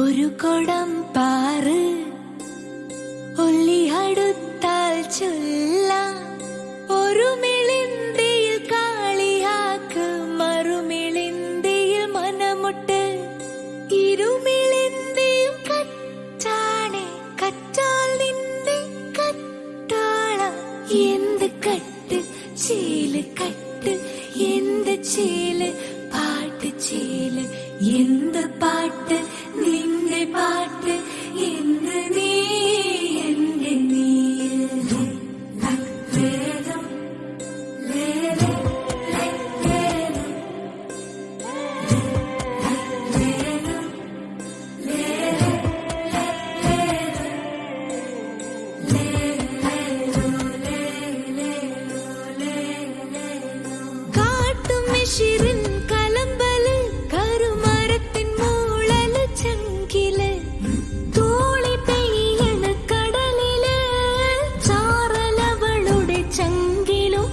ഒരു കൊടം പാറ് ഒല്ലി അടുത്താൽ ചൊല്ലാം ഒരു മിളിന്തിയിൽ കാളിയാക്ക് മറുമിളിന്തിയിൽ മനമുട്ട് ഇരുമിളിന്തിയും കറ്റാണെ കറ്റാൽ നിന്റെ കറ്റാള എന്ത് കട്ട് ചീല് കട്ട് എന്ത് ചീല് പാട്ട് ചീല് എന്ത് പാട്ട് നിന്റെ പാട്ട് എന്ത് നീ എന്റെ നീ കാട്ടുമിഷിറിൻ കലമ്പല് കരുമരത്തിൻ മൂളല് ചങ്കില് തൂളി പെയ്യണ് കടലില് ചാറലവളുടെ ചങ്കിലും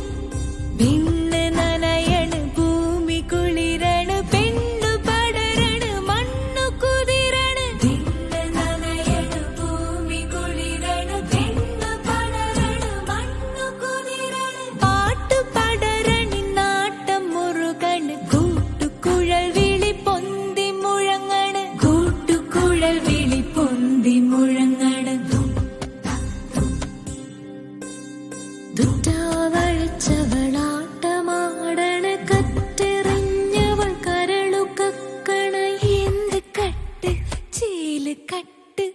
പെണ്ണ് നനയണ് ഭൂമി കുളിരണ പെണ്ണു പടരണ മണ്ണു കുതിരണ പെണ്ണ് നനയണ് ഭൂമി കുളിരണ പെണ്ണു പടരണ മണ്ണു കുതിരണ പാട്ടു പടരണി നാട്ടം മുറുകണ് കൂട്ടുകുഴൽ വിളി പൊന്തി മുഴങ്ങണ് കൂട്ടുകുഴൽ വിളി പൊന്തി മുഴങ്ങണ് ദുറ്റാവഴിച്ചവളാട്ടമാടണ് കറ്റെറിഞ്ഞവൾ കരളു കക്കണ് എന്ത് കട്ട് ചീല് കട്ട്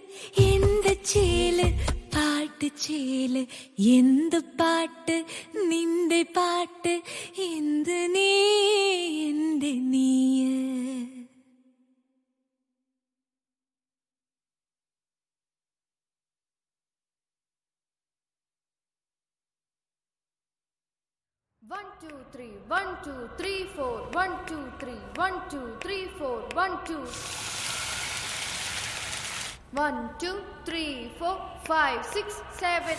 എന്ത് ചീല് പാട്ട് ചീല് എന്ത് പാട്ട് നിന്റെ പാട്ട് എന്ത് നീ എന്റെ നീയ്. One, two, three, 1, 2, 3, 4, 1, 2, 3, 1, 2, 3, 4, 1, 2. 1, 2, 3, 4, 5, 6, 7.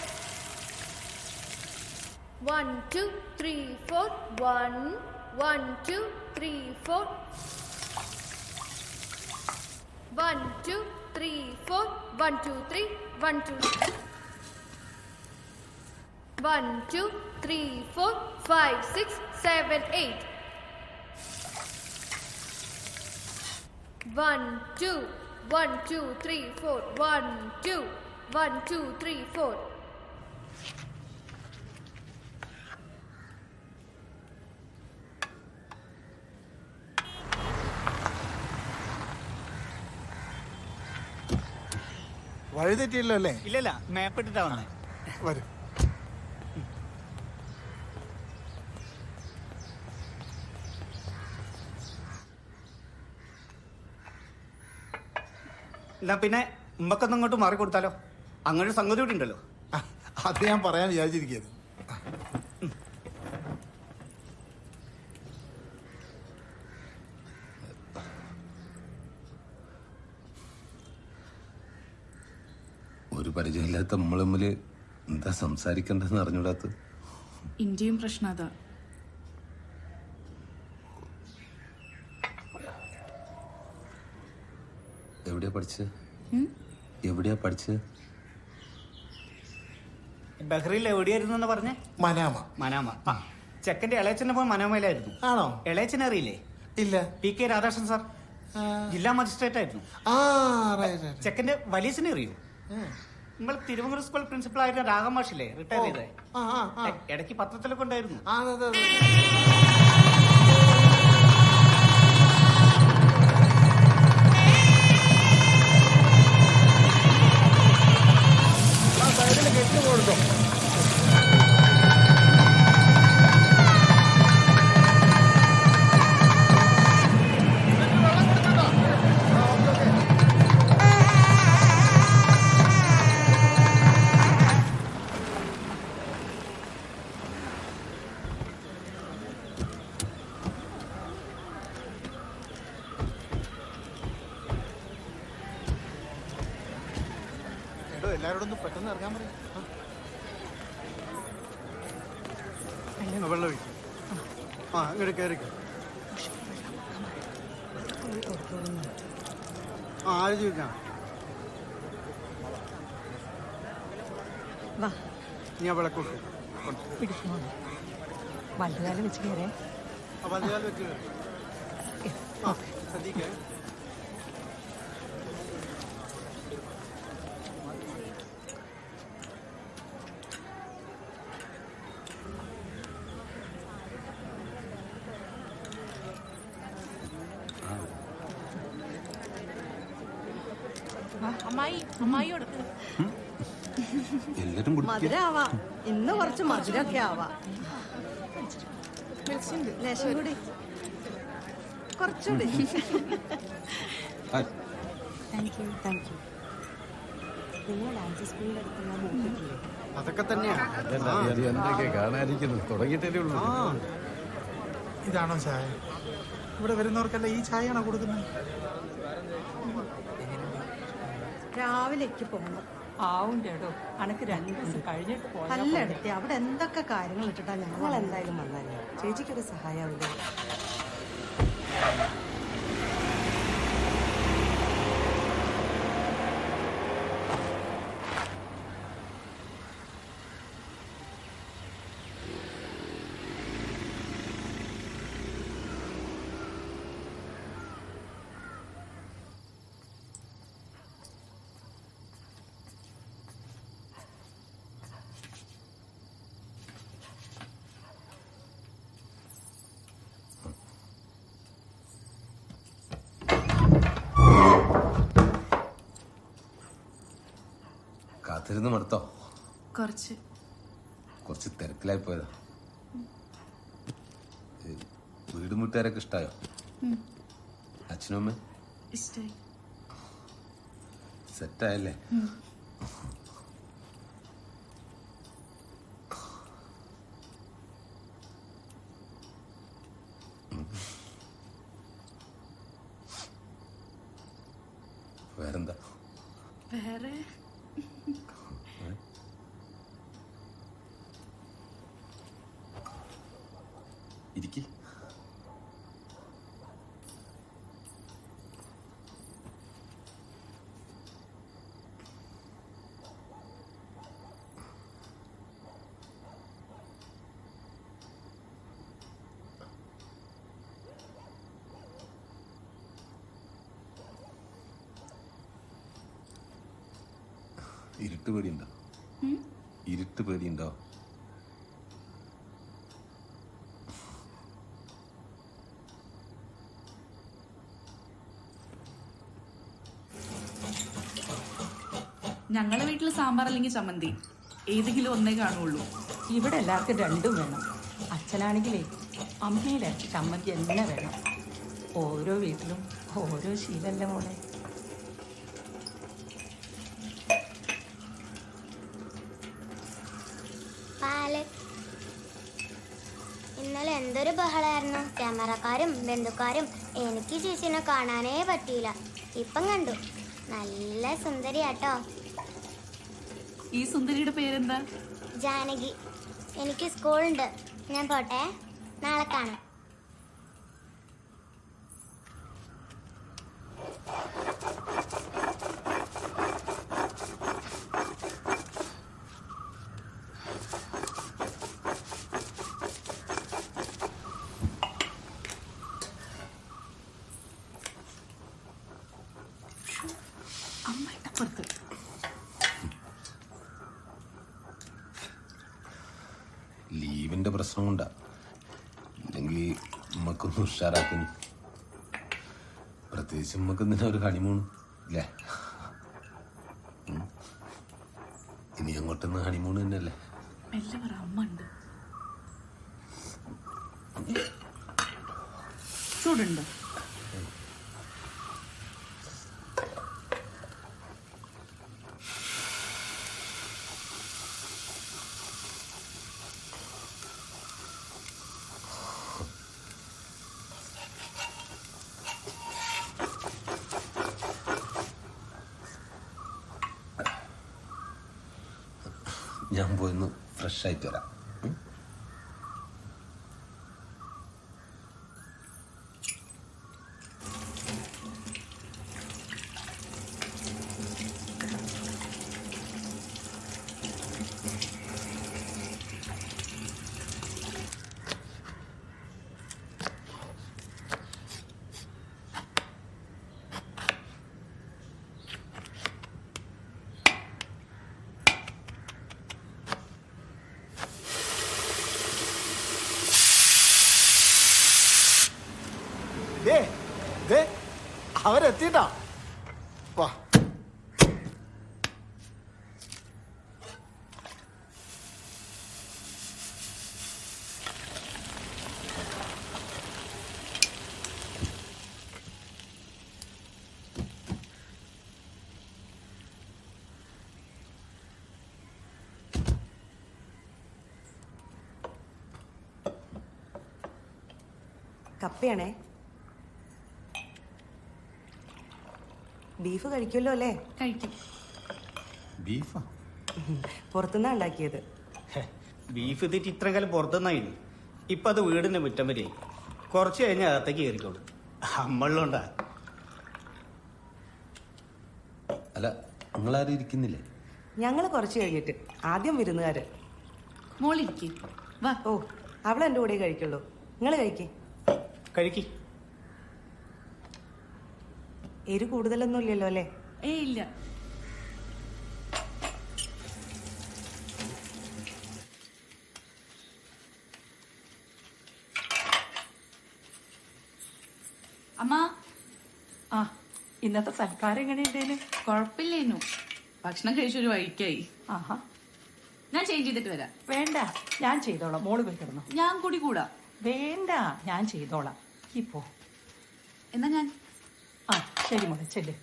1, 2, 3, 4, 1, 1, 2, 3, 4. 1, 2, 3, 4, 1, 2, 3, 1, 2. 1, 2, 3, 4, 5, 6, 7, 8. 1, 2, 1, 2, 3, 4, 1, 2, 1, 2, 3, 4. വഴി തെറ്റിയില്ലോ അല്ലേ? ഇല്ലല്ല, മാപ്പ് ഇട്ടിട്ടാ വന്നേ. വരും. എന്നാ പിന്നെ ഉമ്മക്കൊന്നും അങ്ങോട്ട് മാറി കൊടുത്താലോ? അങ്ങനെ ഒരു സംഗതി കൂടി ഉണ്ടല്ലോ. അത് ഞാൻ പറയാൻ വിചാരിച്ചിരിക്കുന്നത്. ഒരു പരിചയമില്ലാത്ത നമ്മൾ തമ്മിൽ എന്താ സംസാരിക്കണ്ടെന്ന് അറിഞ്ഞൂടാത്ത ഇന്ത്യയും പ്രശ്നം അതാ. എവിടെയാ പഠിച്ചത്? എവിടെയാ പഠിച്ചത്? ബഹ്റൈനിൽ എവിടെയായിരുന്നു പറഞ്ഞേ? മനാമ. മനാമ. ചെക്കന്റെ ഇളയച്ചന്റെ പോയി മനാമയിലായിരുന്നു. ആണോ? ഇളയച്ചനെ അറിയില്ലേ? ഇല്ല. PK രാധാകൃഷ്ണൻ സാർ ജില്ലാ മജിസ്ട്രേറ്റ് ആയിരുന്നു. ചെക്കന്റെ വലിയച്ഛനെ അറിയൂ? നമ്മൾ തിരുവനന്തപുരം സ്കൂൾ പ്രിൻസിപ്പൾ ആയിരുന്ന രാഘമാഷില്ലേ, റിട്ടയർ ചെയ്തേ? ഇടയ്ക്ക് പത്രത്തിലൊക്കെ ഉണ്ടായിരുന്നു. എല്ലാരോടൊന്നും പെട്ടെന്ന് ഇറങ്ങാൻ പറയും. വെള്ളം ഒഴിക്കും. ഇങ്ങോട്ട് കയറിക്കും. എഴുതി വെക്കാം. വാ ഞാൻ വിളക്കൂട്ട് പിടിക്കുമോ വലുകാലം വെച്ച് കയറേ വലുകാലം വെച്ച് ശ്രദ്ധിക്കേ. എല്ലാരും കുടിക്കുക. മധുരാവാ ഇന്ന് കുറച്ച് മധുരമൊക്കെ ആവാ ലേശം കൂടി കുറച്ചുകൂടി താങ്ക് യു നിങ്ങൾ ഡാൻസ് സ്കൂളിൽ അടുത്തുള്ള മൂക്കിട്ടില്ലേ അതൊക്കെ തന്നെയാ. എന്തൊക്കെ കാണാതിരിക്കുന്നു തുടങ്ങിയിട്ടേ ഉള്ളൂ. ഇതാണോ ചായ? ഇവിടെ വരുന്നവർക്കെല്ലാം ഈ ചായയാണോ കൊടുക്കുന്നത്? രാവിലേക്ക് പോകണം ആവുണ്ടേടോ അനക്ക് 2 ദിവസം കഴിഞ്ഞിട്ട് അല്ലടത്തി അവിടെ എന്തൊക്കെ കാര്യങ്ങൾ ഇട്ടിട്ടാ ഞങ്ങൾ എന്തായാലും വന്നല്ലേ ചേച്ചിക്കൊരു സഹായാവില്ലേ? കാത്തിരുന്ന് മടുത്തോ? കുറച്ച് തിരക്കിലായി പോയതാ. വീടും വീട്ടുകാരൊക്കെ ഇഷ്ടായോ? അച്ഛനും അമ്മ ഇഷ്ടായി. സെറ്റായല്ലേ? വേറെന്താ? വേറെ ഇരിക്കി. ഇരുട്ട് പേടിയുണ്ടോ? ഇരുട്ട് പേടിയുണ്ടോ? ഞങ്ങളെ വീട്ടിൽ സാമ്പാർ അല്ലെങ്കിൽ ചമ്മന്തി ഏതെങ്കിലും ഒന്നേ കാണുള്ളൂ. ഇവിടെ എല്ലാവർക്കും 2 വേണം. അച്ഛനാണെങ്കിലേ അമ്മയിലെ ചമ്മന്തി എന്നെ വേണം. ഓരോ വീട്ടിലും ഓരോ ശീലല്ലേ മോളെ. ഇന്നലെ എന്തൊരു ബഹളായിരുന്നു. ക്യാമറക്കാരും ബന്ധുക്കാരും. എനിക്ക് ചേച്ചിനെ കാണാനേ പറ്റിയില്ല. ഇപ്പം കണ്ടു. നല്ല സുന്ദരിയാട്ടോ. ഈ സുന്ദരിയുടെ പേരെന്താ? ജാനകി. എനിക്ക് സ്കൂളുണ്ട്, ഞാൻ പോട്ടെ, നാളെ കാണാം. ലീവിന്റെ പ്രശ്നം കൊണ്ടാ, ഇല്ലെങ്കിൽ നമ്മക്കൊന്ന് ഉഷാറാക്കുന്നു. പ്രത്യേകിച്ച് നമ്മക്ക് എന്തിനാ ഒരു ഹണിമൂൺ ഇല്ലേ? ഇനി അങ്ങോട്ടൊന്ന് ഹണിമൂൺ തന്നെയല്ലേ? മെല്ലെ പറ, അമ്മ ഉണ്ട്. ചൂടുണ്ടോ? ഞാൻ പോയിന്ന് ഫ്രഷ് ആയിട്ട് വരാം. അവരെത്തിട്ടാ വാ. കപ്പയാണേ. ബീഫ് കഴിക്കുമല്ലോ അല്ലേ? കഴിക്കും. ബീഫാ? പുറത്തുനിന്നാ ഉണ്ടാക്കിയത്. ബീഫ് തെറ്റി ഇത്ര കാലം പുറത്തുനിന്നായിരുന്നു. ഇപ്പൊ അത് വീടിന്റെ മുറ്റം വരെ കുറച്ച് കഴിഞ്ഞാൽ അകത്തേക്ക് കയറിക്കോളൂ. അമ്മളുണ്ടാ. അല്ല, നിങ്ങളാരും ഇരിക്കുന്നില്ലേ? ഞങ്ങള് കുറച്ച് കഴിഞ്ഞിട്ട്. ആദ്യം വിരുന്നുകാര്. മോളിരിക്കും. വാ. ഓ, അവളെന്റെ കൂടെ കഴിക്കുള്ളൂ. നിങ്ങള് കഴിക്കേ. കഴിക്കി. എരു കൂടുതലൊന്നും ഇല്ലല്ലോ അല്ലേ? ഇല്ല. അമ്മ, ആ, ഇന്നത്തെ സൽക്കാരം എങ്ങനെയുണ്ടേന്? കുഴപ്പമില്ലേനു. ഭക്ഷണം കഴിച്ചൊരു വഴിക്കായി. ആഹാ. ഞാൻ ചേഞ്ച് ചെയ്തിട്ട് വരാം. വേണ്ട, ഞാൻ ചെയ്തോളാം. മോള് പോയി കിടന്നു. ഞാൻ കൂടി കൂടാ. വേണ്ട, ഞാൻ ചെയ്തോളാം. ഇപ്പോ എന്നാ ഞാൻ. ആ, ശരി മോളെ, ചെല്ല്.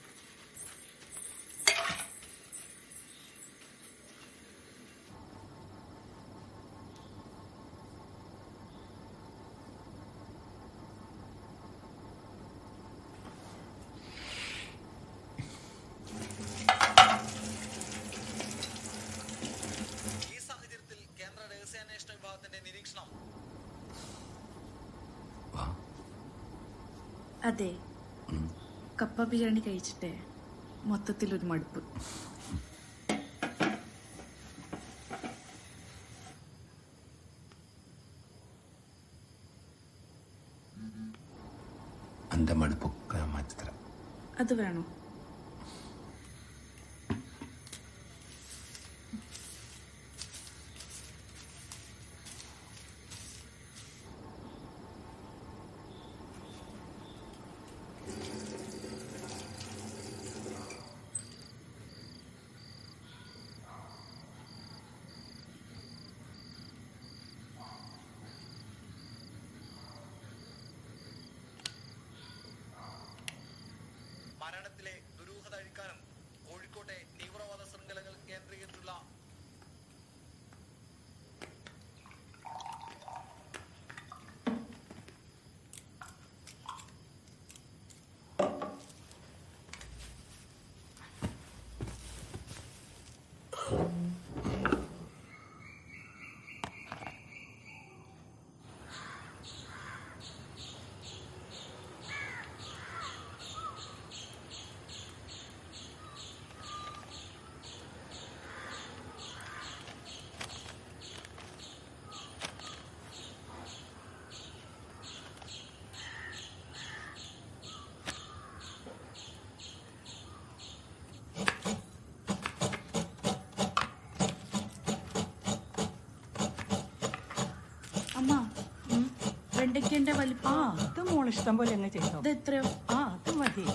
അതെ, കപ്പ ബിരിയാണി കഴിച്ചിട്ടേ മൊത്തത്തിലൊരു മടുപ്പ്. എന്റെ മടുപ്പൊക്കെ മാറ്റിത്തരാം. അത് വേണോ? മരണത്തിലെ ദുരൂഹത അഴിക്കാനും കോഴിക്കോട്ടെ തീവ്രവാദ ശൃംഖലകൾ കേന്ദ്രീകരിച്ചുള്ള അമ്മ, വെണ്ടയ്ക്കന്റെ വലിപ്പം. ആ, അത് മോൾ ഇഷ്ടം പോലെ അങ്ങ് ചെയ്തോ. ഇത് എത്രയോ? ആ, അത് മതി.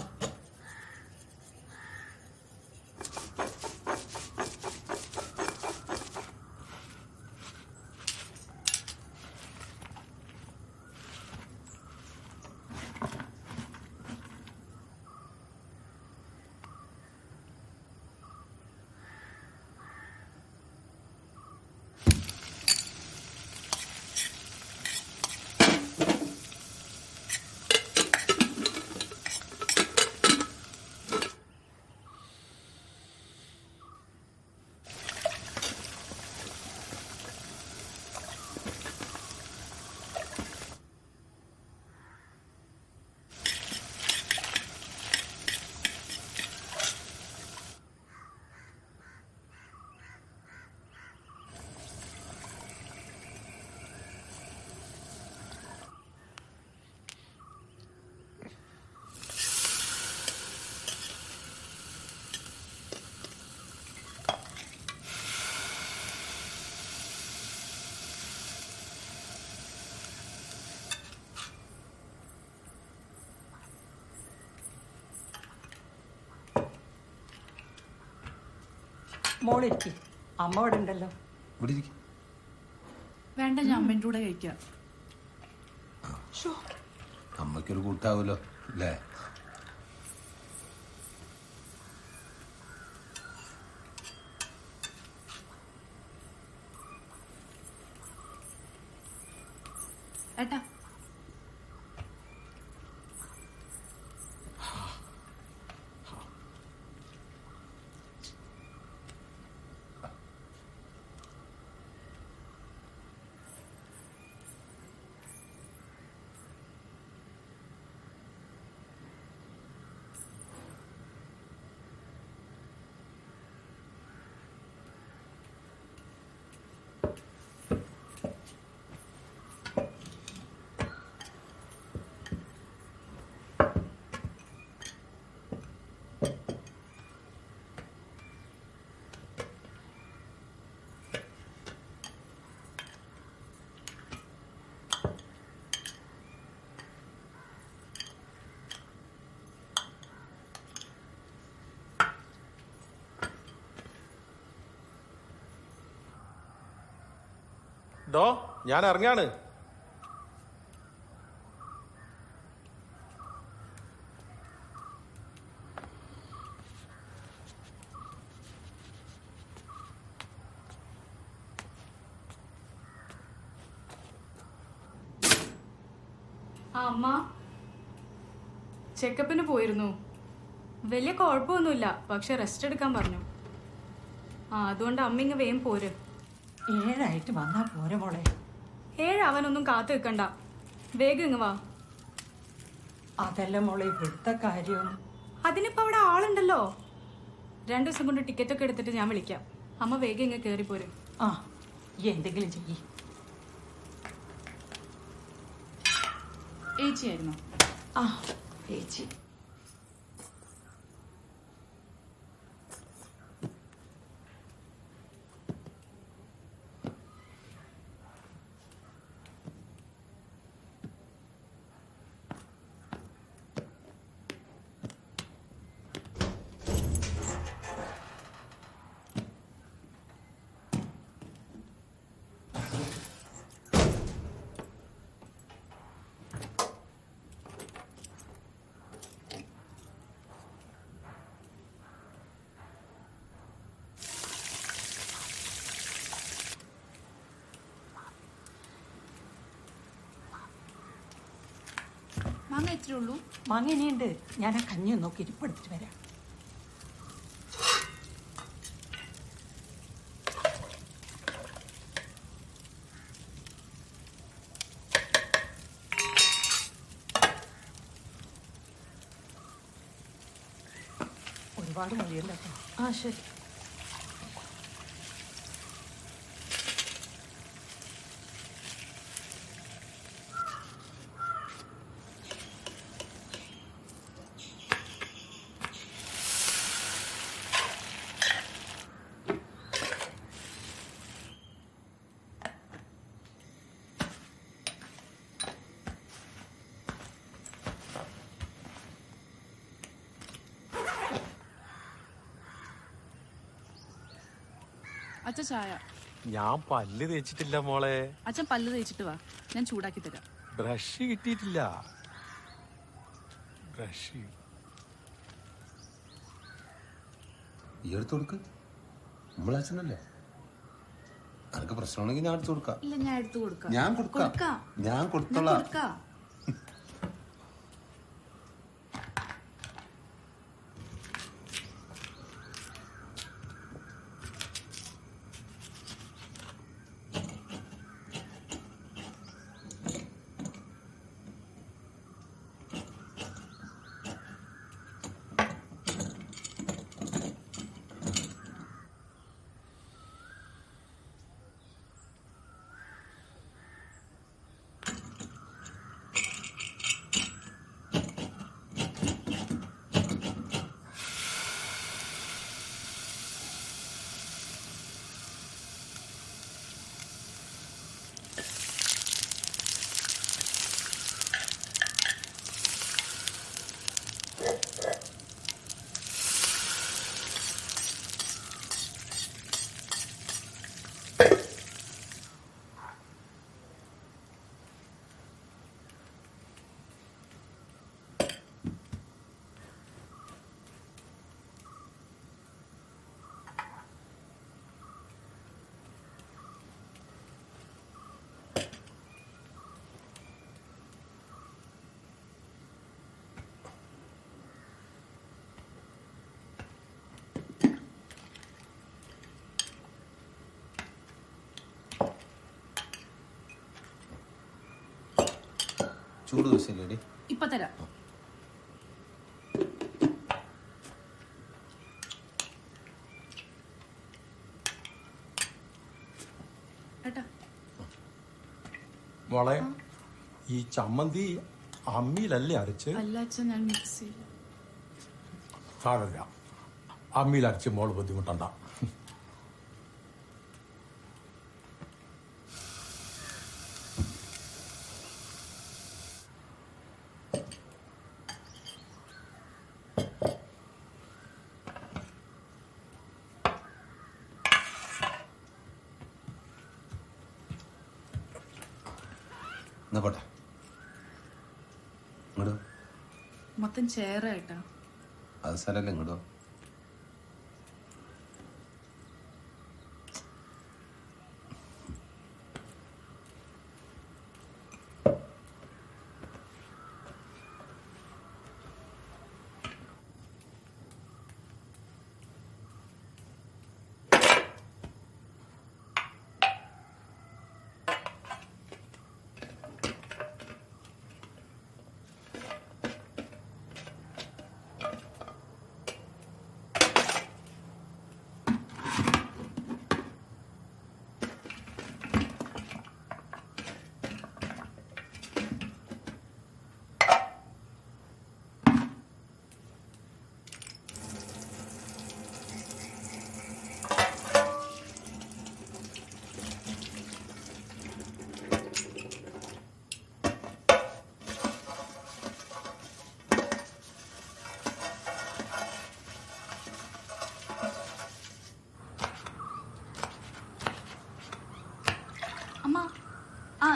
മോളിരിക്കും, അമ്മ ഇവിടെ ഉണ്ടല്ലോ. ഇവിടെ ഇരിക്കും. വേണ്ട, ഞാൻ അമ്മേൻ്റെ കൂടെ കഴിക്കാം. അമ്മയ്ക്കൊരു കൂട്ടാവൂലോ അല്ലേ? ഏട്ടാ, ഡോ, ഞാൻ ഇറങ്ങാണ്. അമ്മ ചെക്കപ്പിന് പോയിരുന്നു. വലിയ കുഴപ്പമൊന്നുമില്ല, പക്ഷെ റെസ്റ്റ് എടുക്കാൻ പറഞ്ഞു. അതുകൊണ്ട് അമ്മ ഇങ്ങ് വേഗം പോര്. 7 വന്നാ പോരെ മോളെ. 7 അവനൊന്നും കാത്തു നിൽക്കണ്ട, വേഗം ഇങ്ങ് വാ. അതല്ല മോളെ ഇവിടുത്തെ കാര്യം. അതിനിപ്പോ അവിടെ ആളുണ്ടല്ലോ. 2 ദിവസം കൊണ്ട് ടിക്കറ്റ് ഒക്കെ എടുത്തിട്ട് ഞാൻ വിളിക്കാം. അമ്മ വേഗം ഇങ്ങ് കയറി പോരും. എന്തെങ്കിലും ചെയ്യ്. ഏച്ചിയായിരുന്നു. ഏച്ചി മാങ്ങ എത്രയേ ഉള്ളൂ? മാങ്ങ ഇനിയുണ്ട്. ഞാൻ ആ കഞ്ഞി നോക്കി ഇരിപ്പെടുത്തിട്ട് വരാം. ഒരുപാട് മതിയല്ലോ. ശരി. അച്ഛൻ ചായ. ഞാൻ പല്ല് തേച്ചിട്ടില്ല മോളെ. അച്ഛൻ പല്ല് തേച്ചിട്ട് വാ, ഞാൻ ചൂടാക്കി തരാം. ബ്രഷ് കിട്ടിയിട്ടില്ല. ബ്രഷ് ഈ എടുത്ത് കൊടുക്ക്. നമ്മളച്ഛനല്ലേ, അനക്ക് പ്രശ്നമാണെങ്കിൽ ഞാൻ എടുത്ത് കൊടുക്കാം. ഇല്ല, ഞാൻ എടുത്തു കൊടുക്കാം. ഞാൻ കൊടുക്കാം. ഞാൻ കൊടുത്തോളാം. ചൂട് ദോശയില്ലേടി? ഇപ്പൊ തരാം. ഏട്ടാ മോളെ ഈ ചമ്മന്തി അമ്മിയിലല്ലേ അരച്ച്? അല്ല അച്ഛൻ, ഞാൻ മിക്സ് ചെയ്യും. സാരമില്ല, അമ്മിയിൽ അരച്ച് മോള് ബുദ്ധിമുട്ടണ്ട. എന്നാ പോട്ടെ, ഇങ്ങോട്ടോ. മൊത്തം ചേറായിട്ടാ. അത് സാരല്ലേ, ഇങ്ങോട്ടോ. അമ്മ, ആ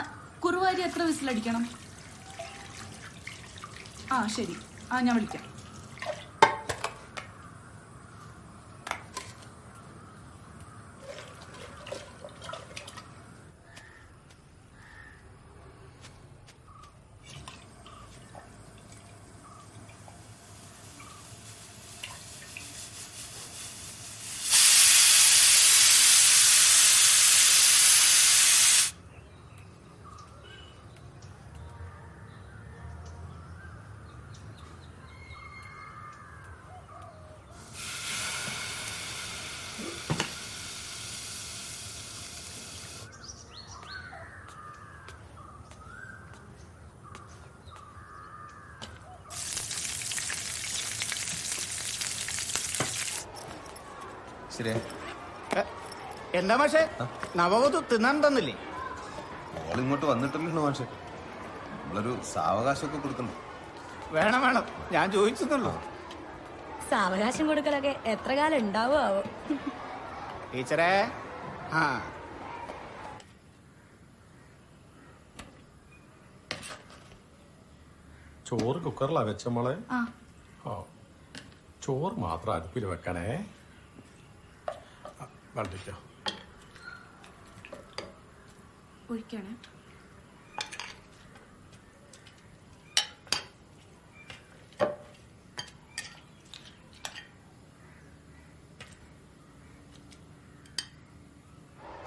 കുറുവാരി എത്ര വിസിലടിക്കണം? ആ ശരി, ആ ഞാൻ വിളിക്കാം. ശരിയാ. എന്താ മാഷെ, നവവധു തിന്നാൻ തന്നില്ലേ? ഇങ്ങോട്ട് വന്നിട്ടല്ലോ മാഷെ, നമ്മളൊരു സാവകാശമൊക്കെ കൊടുക്കണം. വേണം വേണം, ഞാൻ ചോദിച്ചെന്നുള്ളൂ. സാവകാശം കൊടുക്കലൊക്കെ എത്ര കാലം ഉണ്ടാവുമോ? ടീച്ചറേ, ആ ചോറ് കുക്കറിലാ വെച്ച മോളെ? ആ ചോറ് മാത്രം അടുപ്പിൽ വെക്കണേ. വണ്ടിക്കോ ഒഴിക്കണേ.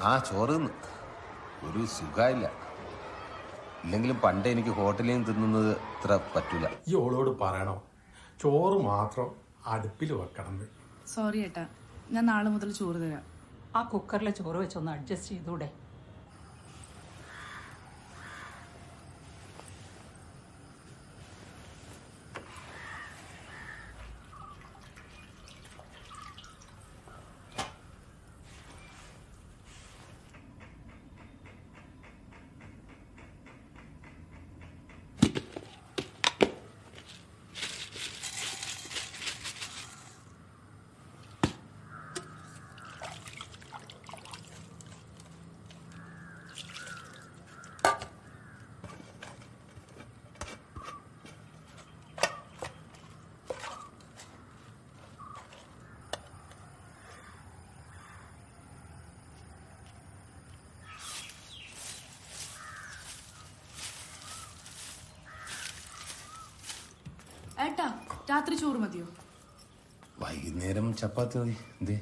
ആ ചോറ് ഒരു സുഖമില്ല. ഇല്ലെങ്കിലും പണ്ട് എനിക്ക് ഹോട്ടലിൽ നിന്ന് തിന്നുന്നത് ഇത്ര പറ്റൂല. ഈ ഓളോട് പറയണം ചോറ് മാത്രം അടുപ്പിൽ വെക്കണം. സോറി ഏട്ടാ, ഞാൻ നാളെ മുതൽ ചോറ് തരാം. ആ കുക്കറിലെ ചോറ് വെച്ചൊന്ന് അഡ്ജസ്റ്റ് ചെയ്തൂടെ? ഏട്ടാ, രാത്രി ചോറ് മതിയോ? വൈകുന്നേരം ചപ്പാത്തി മതി. എന്തേ?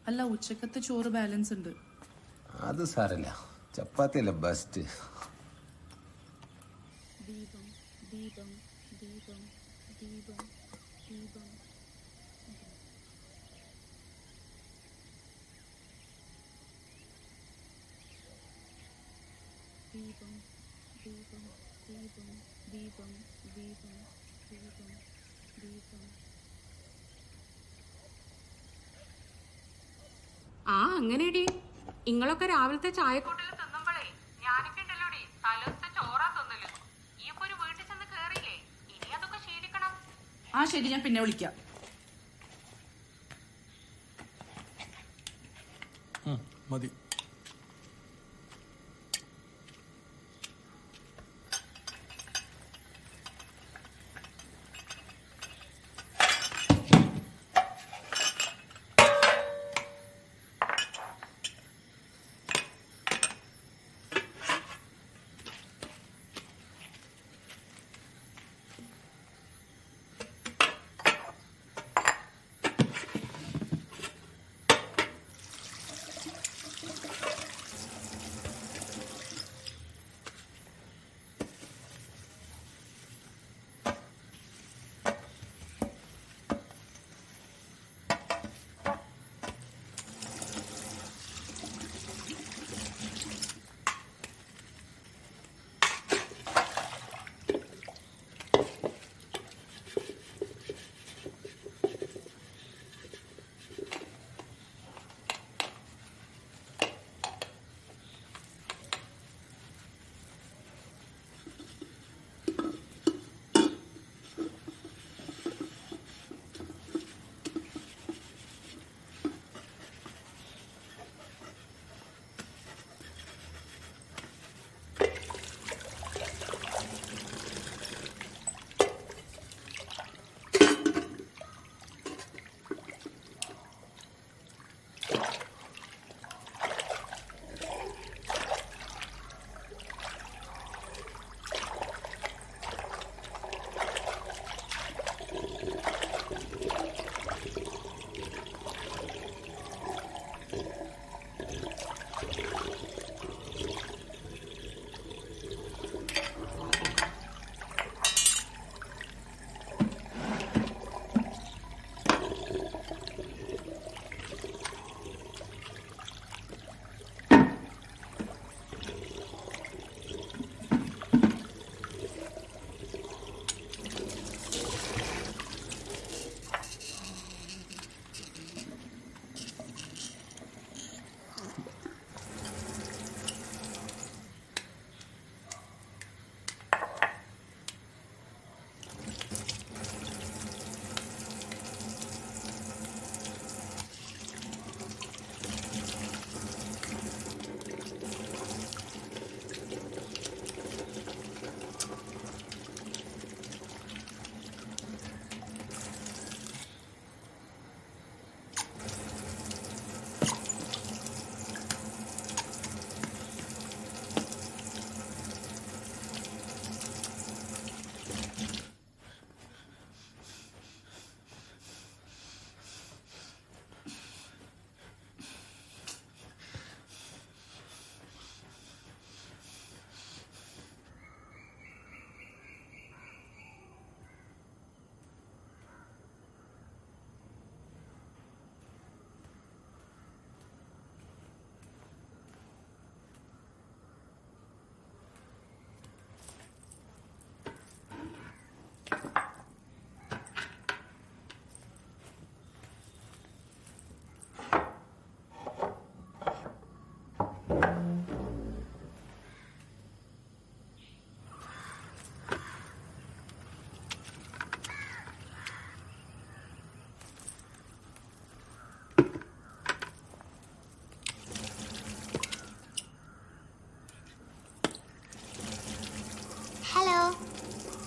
അല്ല, ഉച്ചക്കത്തെ ചോറ് ബാലൻസ് ഉണ്ട്. അത് സാരല്ല, ചപ്പാത്തി അല്ല ബെസ്റ്റ്. ദീപം ദീപം ദീപം ദീപം ദീപം ദീപം ദീപം ദീപം ദീപം ദീപം ദീപം ദീപം. ആ അങ്ങനെയടി ഇങ്ങളൊക്കെ രാവിലത്തെ ചായക്കൂട്ടിൽ തിന്നുമ്പോഴേ ഞാനൊക്കെ ഉണ്ടല്ലോടി തലേത്തെ ചോറാ തിന്നല്. ഈ ഇപ്പൊ ഒരു വീട്ടിൽ ചെന്ന് കേറിയില്ലേ, ഇനി അതൊക്കെ ശീലിക്കണം. ആ ശരി, ഞാൻ പിന്നെ വിളിക്കാം. മതി.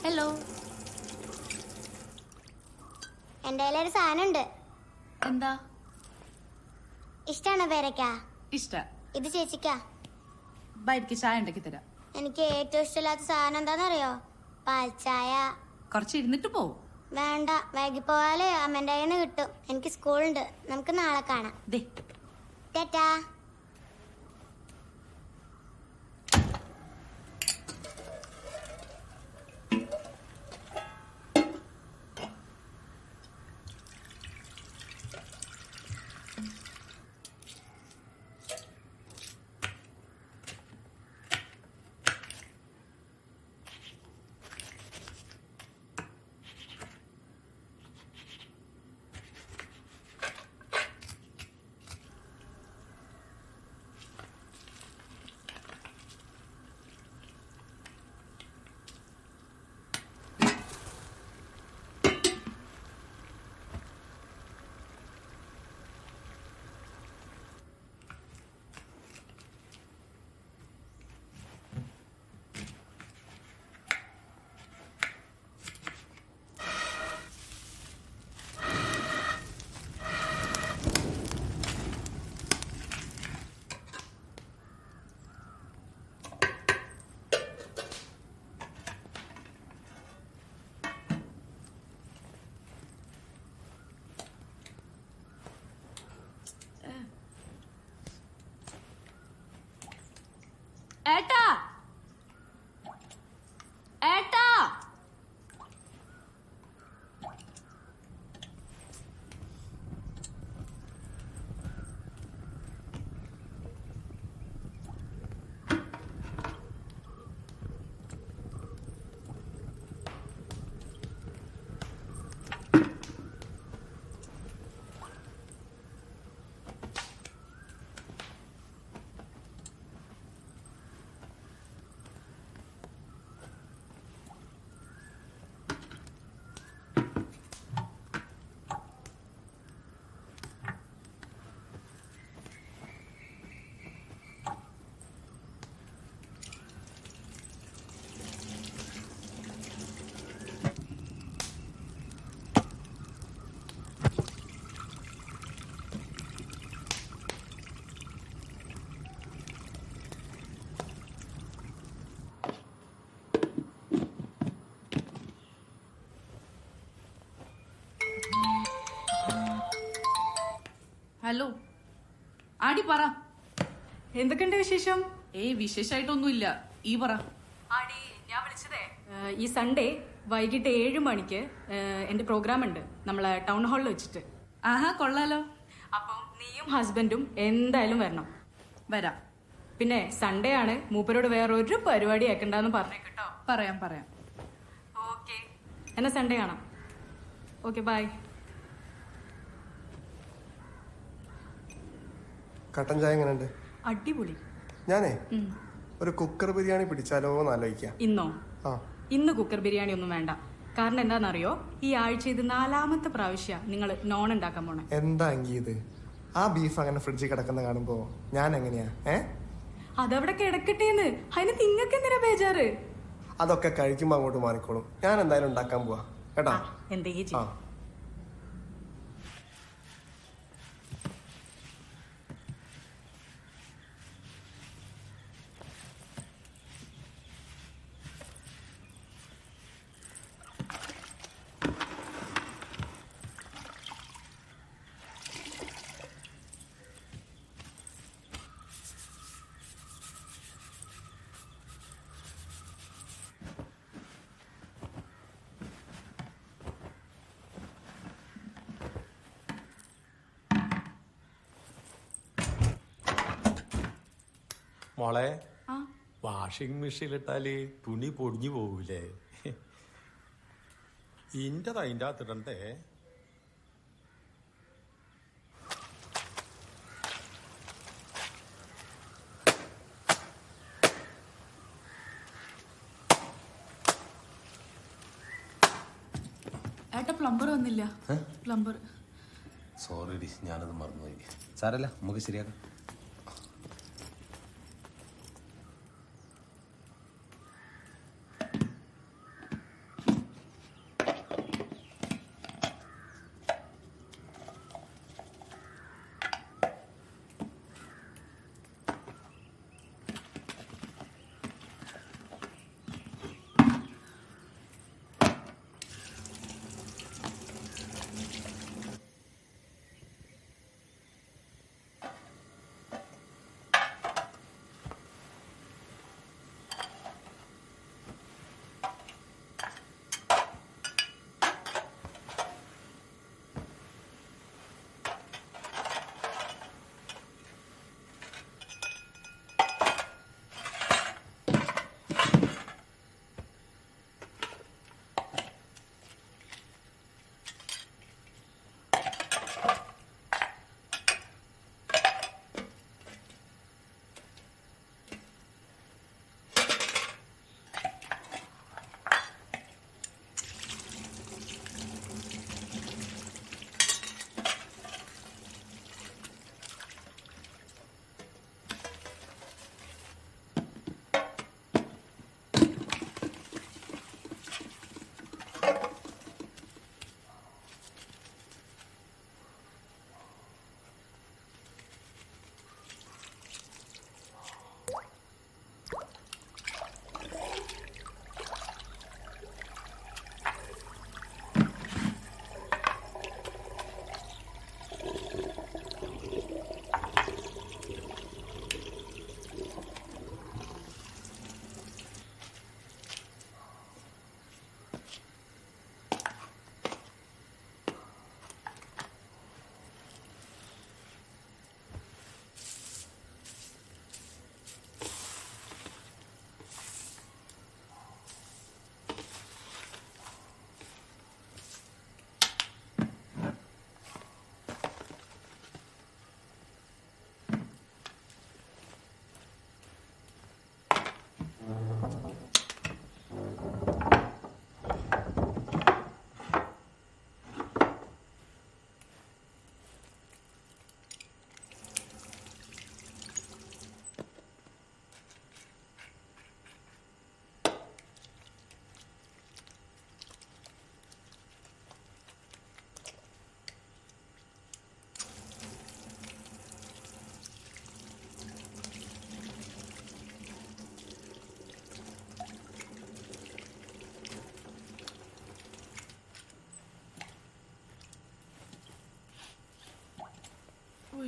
ഹലോ. എന്റെ കയ്യിലൊരു സാധനമുണ്ട്. എന്താ? ഇഷ്ടാണോ പേരക്ക? ഇഷ്ട. ഇത് ചേച്ചിക്കാ. ബൈക്ക് ചായ ഉണ്ടാക്കി തരാം. എനിക്ക് ഏറ്റവും ഇഷ്ടമില്ലാത്ത സാധനം എന്താണെന്നറിയോ? പാൽച്ചായ. കുറച്ച് ഇരുന്നിട്ട് പോവും. വേണ്ട, വൈകി പോയാലേ അമ്മന്റെ കയ്യിൽ നിന്ന് കിട്ടും. എനിക്ക് സ്കൂളുണ്ട്. നമുക്ക് നാളെ കാണാം. ടാറ്റാ. ഏട്ടാ ഏട്ടാ ഹലോ ആടി പറ. എന്തൊക്കെയുണ്ട് വിശേഷം? വിശേഷമായിട്ടൊന്നുമില്ല. ഈ പറ. ആടി ഞാൻ വിളിച്ചതേ ഈ സൺഡേ വൈകിട്ട് 7 മണിക്ക് എന്റെ പ്രോഗ്രാം ഉണ്ട് നമ്മളെ ടൗൺ ഹാളിൽ വെച്ചിട്ട്. ആഹാ കൊള്ളാലോ. അപ്പം നീയും ഹസ്ബൻഡും എന്തായാലും വരണം. വരാം. പിന്നെ സൺഡേ ആണ്, മൂപ്പരോട് വേറൊരു പരിപാടി ആക്കണ്ടെന്ന് പറഞ്ഞേട്ടോ. പറയാം. ഓക്കെ, എന്നാ സൺഡേ കാണാം. Okay, bye. കട്ടൻ ചായ എങ്ങനെയുണ്ട്? അടിപൊളി. ഞാനേ ഒരു കുക്കർ ബിരിയാണി പിടിച്ചാലോ എന്ന് ആലോചിക്കാം. ഇന്നോ? ഇന്ന് കുക്കർ ബിരിയാണി ഒന്നും വേണ്ട. കാരണം എന്താണെന്നറിയോ, ഈ ആഴ്ച ഇത് 4ാമത്തെ പ്രാവശ്യം നിങ്ങൾ നോൺ ഉണ്ടാക്കാൻ പോണേ. എന്താ ഇത്? ആ ബീഫ് അങ്ങനെ ഫ്രിഡ്ജിൽ കിടക്കുന്ന കാണുമ്പോ ഞാൻ എങ്ങനെയാ? അതവിടെ കിടക്കട്ടേന്ന്, അതിന് നിങ്ങൾക്ക് എന്തിനാ ബേജാറ്? അതൊക്കെ കഴിക്കുമ്പോ അങ്ങോട്ട് മാറിക്കോളും. ഞാൻ എന്തായാലും ഉണ്ടാക്കാൻ പോവാ കേട്ടാ. എന്തെങ്കിലും മോളെ, വാഷിംഗ് മെഷീനിലിട്ടാല് തുണി പൊടിഞ്ഞു പോകൂലേ? ഇന്റത് അതിൻ്റെ അകത്തിടണ്ടേ? ഏട്ടാ പ്ലംബർ വന്നില്ല. പ്ലംബർ. സോറി, ഞാനത് മറന്നുപോയി. സാരല്ല, നമുക്ക് ശരിയാക്കാം.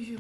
അയ്യോ.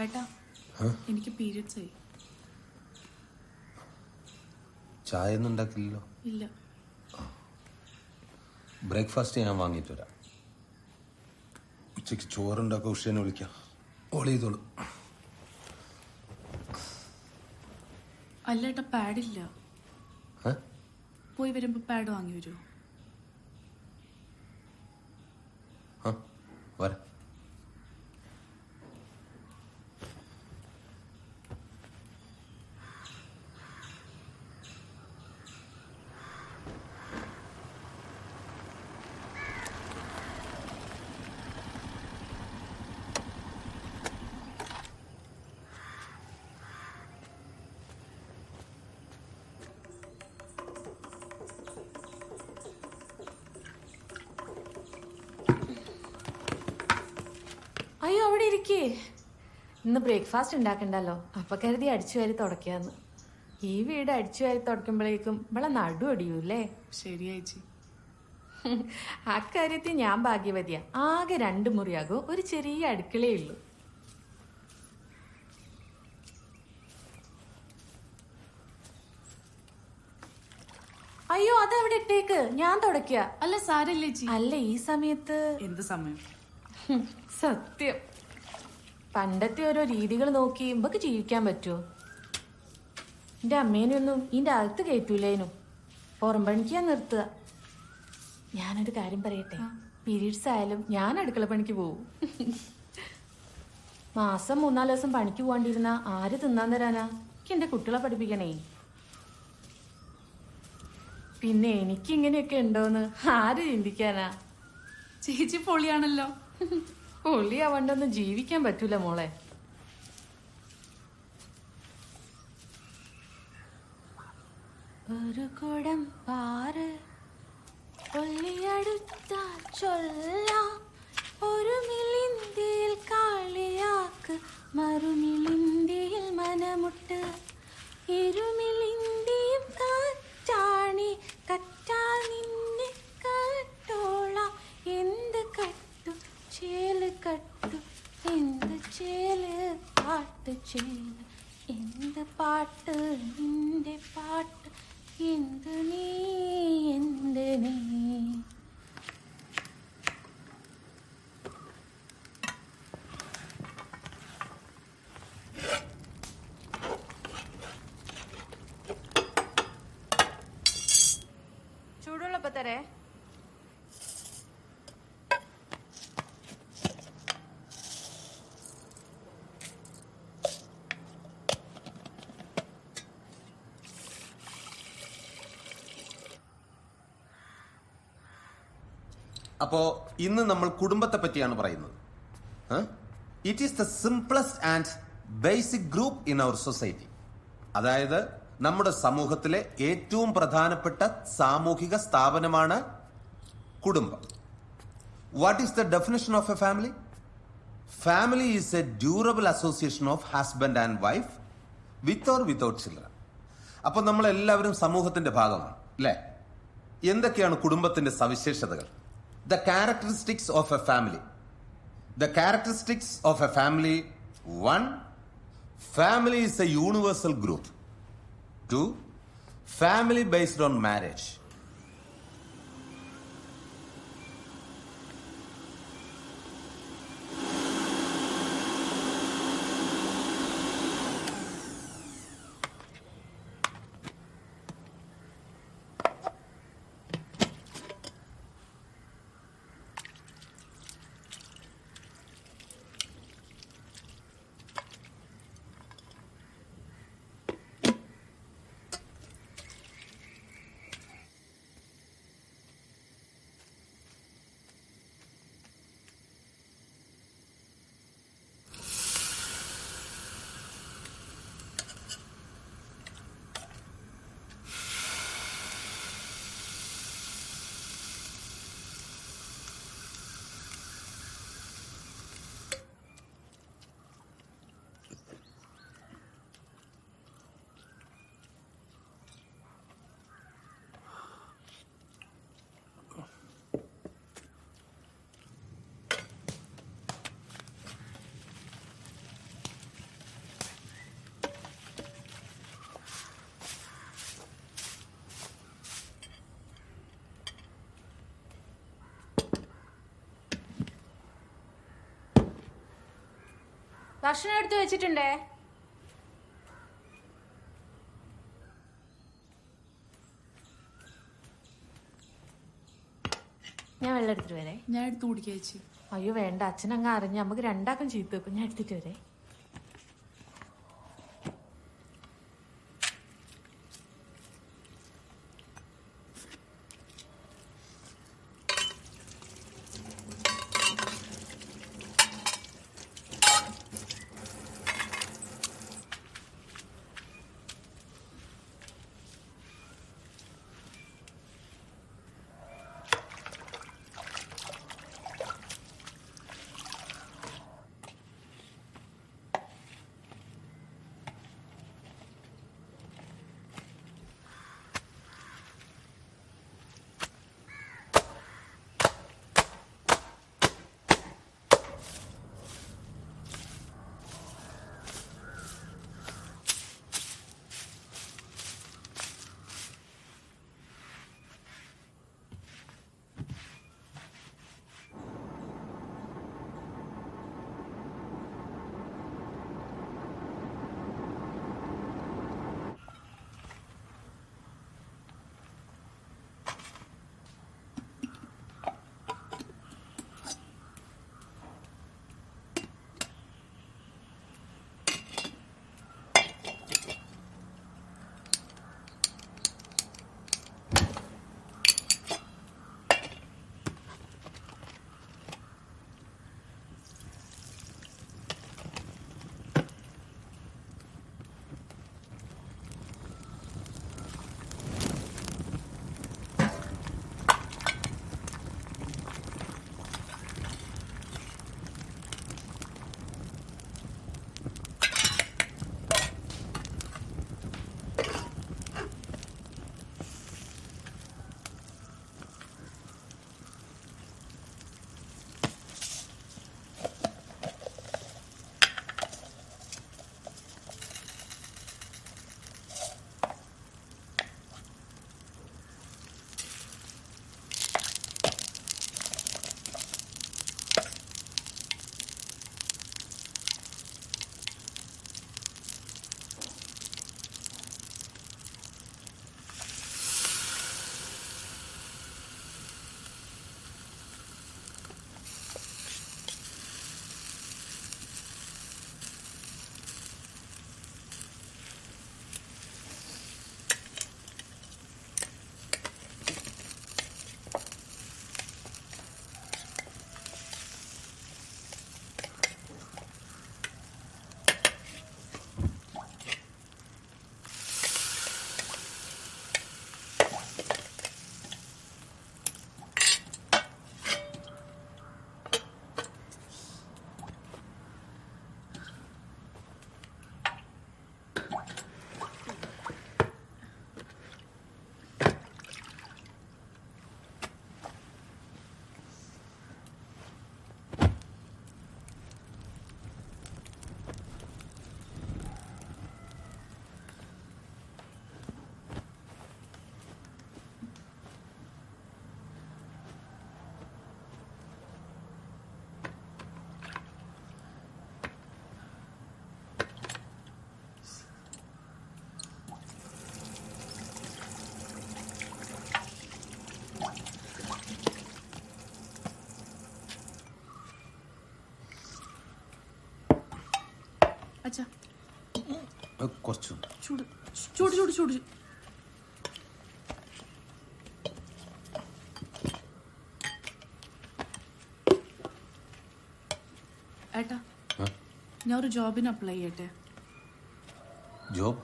ഏട്ടാ, എനിക്ക് പീരിയഡ്സ് ആയി. ചായ ഒന്നും ഉണ്ടാക്കില്ലല്ലോ? ഇല്ല. ബ്രേക്ക്ഫാസ്റ്റ് ഞാൻ വാങ്ങിയിട്ട് വരാം. ഉച്ചയ്ക്ക് ചോറുണ്ടാക്കുക ഉഷേനെ വിളിക്കാം, ഓൾ ചെയ്തോളൂ. അല്ല ഏട്ടാ, പാഡില്ല. പോയി വരുമ്പോ പാഡ് വാങ്ങി വരുമോ? വരാം. അയ്യോ, അവിടെ ഇരിക്കേ. ഇന്ന് ബ്രേക്ക്ഫാസ്റ്റ് ഉണ്ടാക്കണ്ടല്ലോ, അപ്പൊ കരുതി അടിച്ചു വാരി തുടക്കാന്ന്. ഈ വീട് അടിച്ചു വാരി തുടക്കുമ്പോഴേക്കും ഇവിടെ നടു അടിയൂല്ലേ? ശരിയായിച്ചി. അക്കാര്യത്തിൽ ഞാൻ ഭാഗ്യവതിയാ. ആകെ 2 മുറിയാകും, ഒരു ചെറിയ അടുക്കളയേ ഉള്ളൂ. അയ്യോ, അതവിടെ ഇട്ടേക്ക്, ഞാൻ തുടക്കുക. അല്ല സാരല്ലേ ചേച്ചി. അല്ല, ഈ സമയത്ത് എന്ത് സമയം? സത്യം, പണ്ടത്തെ ഓരോ രീതികൾ നോക്കി ഇമ്പക്ക് ജീവിക്കാൻ പറ്റുമോ? എന്റെ അമ്മേനൊന്നും ഇതിന്റെ അകത്ത് കയറ്റൂലേനും. പുറം പണിക്ക് ഞാൻ നിർത്തുക. ഞാനൊരു കാര്യം പറയട്ടെ, പീരീഡ്സ് ആയാലും ഞാൻ അടുക്കള പണിക്ക് പോവും. മാസം 3-4 ദിവസം പണിക്ക് പോകാണ്ടിരുന്ന ആര് തിന്നാൻ തരാനാ? എനിക്ക് എന്റെ കുട്ടികളെ പഠിപ്പിക്കണേ. പിന്നെ എനിക്ക് ഇങ്ങനെയൊക്കെ ഉണ്ടോന്ന് ആര് ചിന്തിക്കാനാ? ചേച്ചി പൊളിയാണല്ലോ. പൊള്ളിയാവണ്ടൊന്നും ജീവിക്കാൻ പറ്റൂല മോളെ. ഒരു കുടം പാറ് പൊള്ളിയടുത്താൽ ചൊല്ലാം, ഒരു മിളിന്തിയിൽ കാളിയാക്ക് മറുമിളിന്തിയിൽ മനമുട്ട്, ഇരുമിളിന്തിയും കാറ്റാണി കറ്റാൽ നിന്നെ കട്ടോളാം. എന്ത് കട്ടു ചേല് കട്ടു, എന്ത് ചേല് പാട്ട് ചേല്, എന്ത് പാട്ട് നിന്റെ പാട്ട്, എന്ത് നീ എന്ത് നീ. ചൂടുള്ളപ്പോ തരേ. അപ്പോ ഇന്ന് നമ്മൾ കുടുംബത്തെ പറ്റിയാണ് പറയുന്നത്. It is the simplest and basic group in our society. അതായത് നമ്മുടെ സമൂഹത്തിലെ ഏറ്റവും പ്രധാനപ്പെട്ട സാമൂഹിക സ്ഥാപനമാണ് കുടുംബം. What is the definition of a family? Family is a durable association of husband and wife with or without children. അപ്പൊ നമ്മളെല്ലാവരും സമൂഹത്തിന്റെ ഭാഗമാണ്. അല്ലേ? എന്തൊക്കെയാണ് കുടുംബത്തിന്റെ സവിശേഷതകൾ? The characteristics of a family. The characteristics of a family: 1. Family is a universal group. 2. Family based on marriage. ഭക്ഷണം എടുത്ത് വെച്ചിട്ടുണ്ടേ. ഞാൻ വെള്ളം എടുത്തിട്ട് വരെ. ഞാൻ എടുത്ത് കുടിക്കാം ചേച്ചി. അയ്യോ വേണ്ട, അച്ഛനങ്ങ് അറിഞ്ഞ് നമുക്ക് രണ്ടാക്കും ചീത്ത വെക്കും. ഞാൻ എടുത്തിട്ട് വരെ. കുറച്ചു ചൂട് ചൂട് ചൂട് ചൂട്. ഏട്ടാ, ഞാൻ ഒരു ജോബിന് അപ്ലൈ ചെയ്യട്ടെ? ജോബ്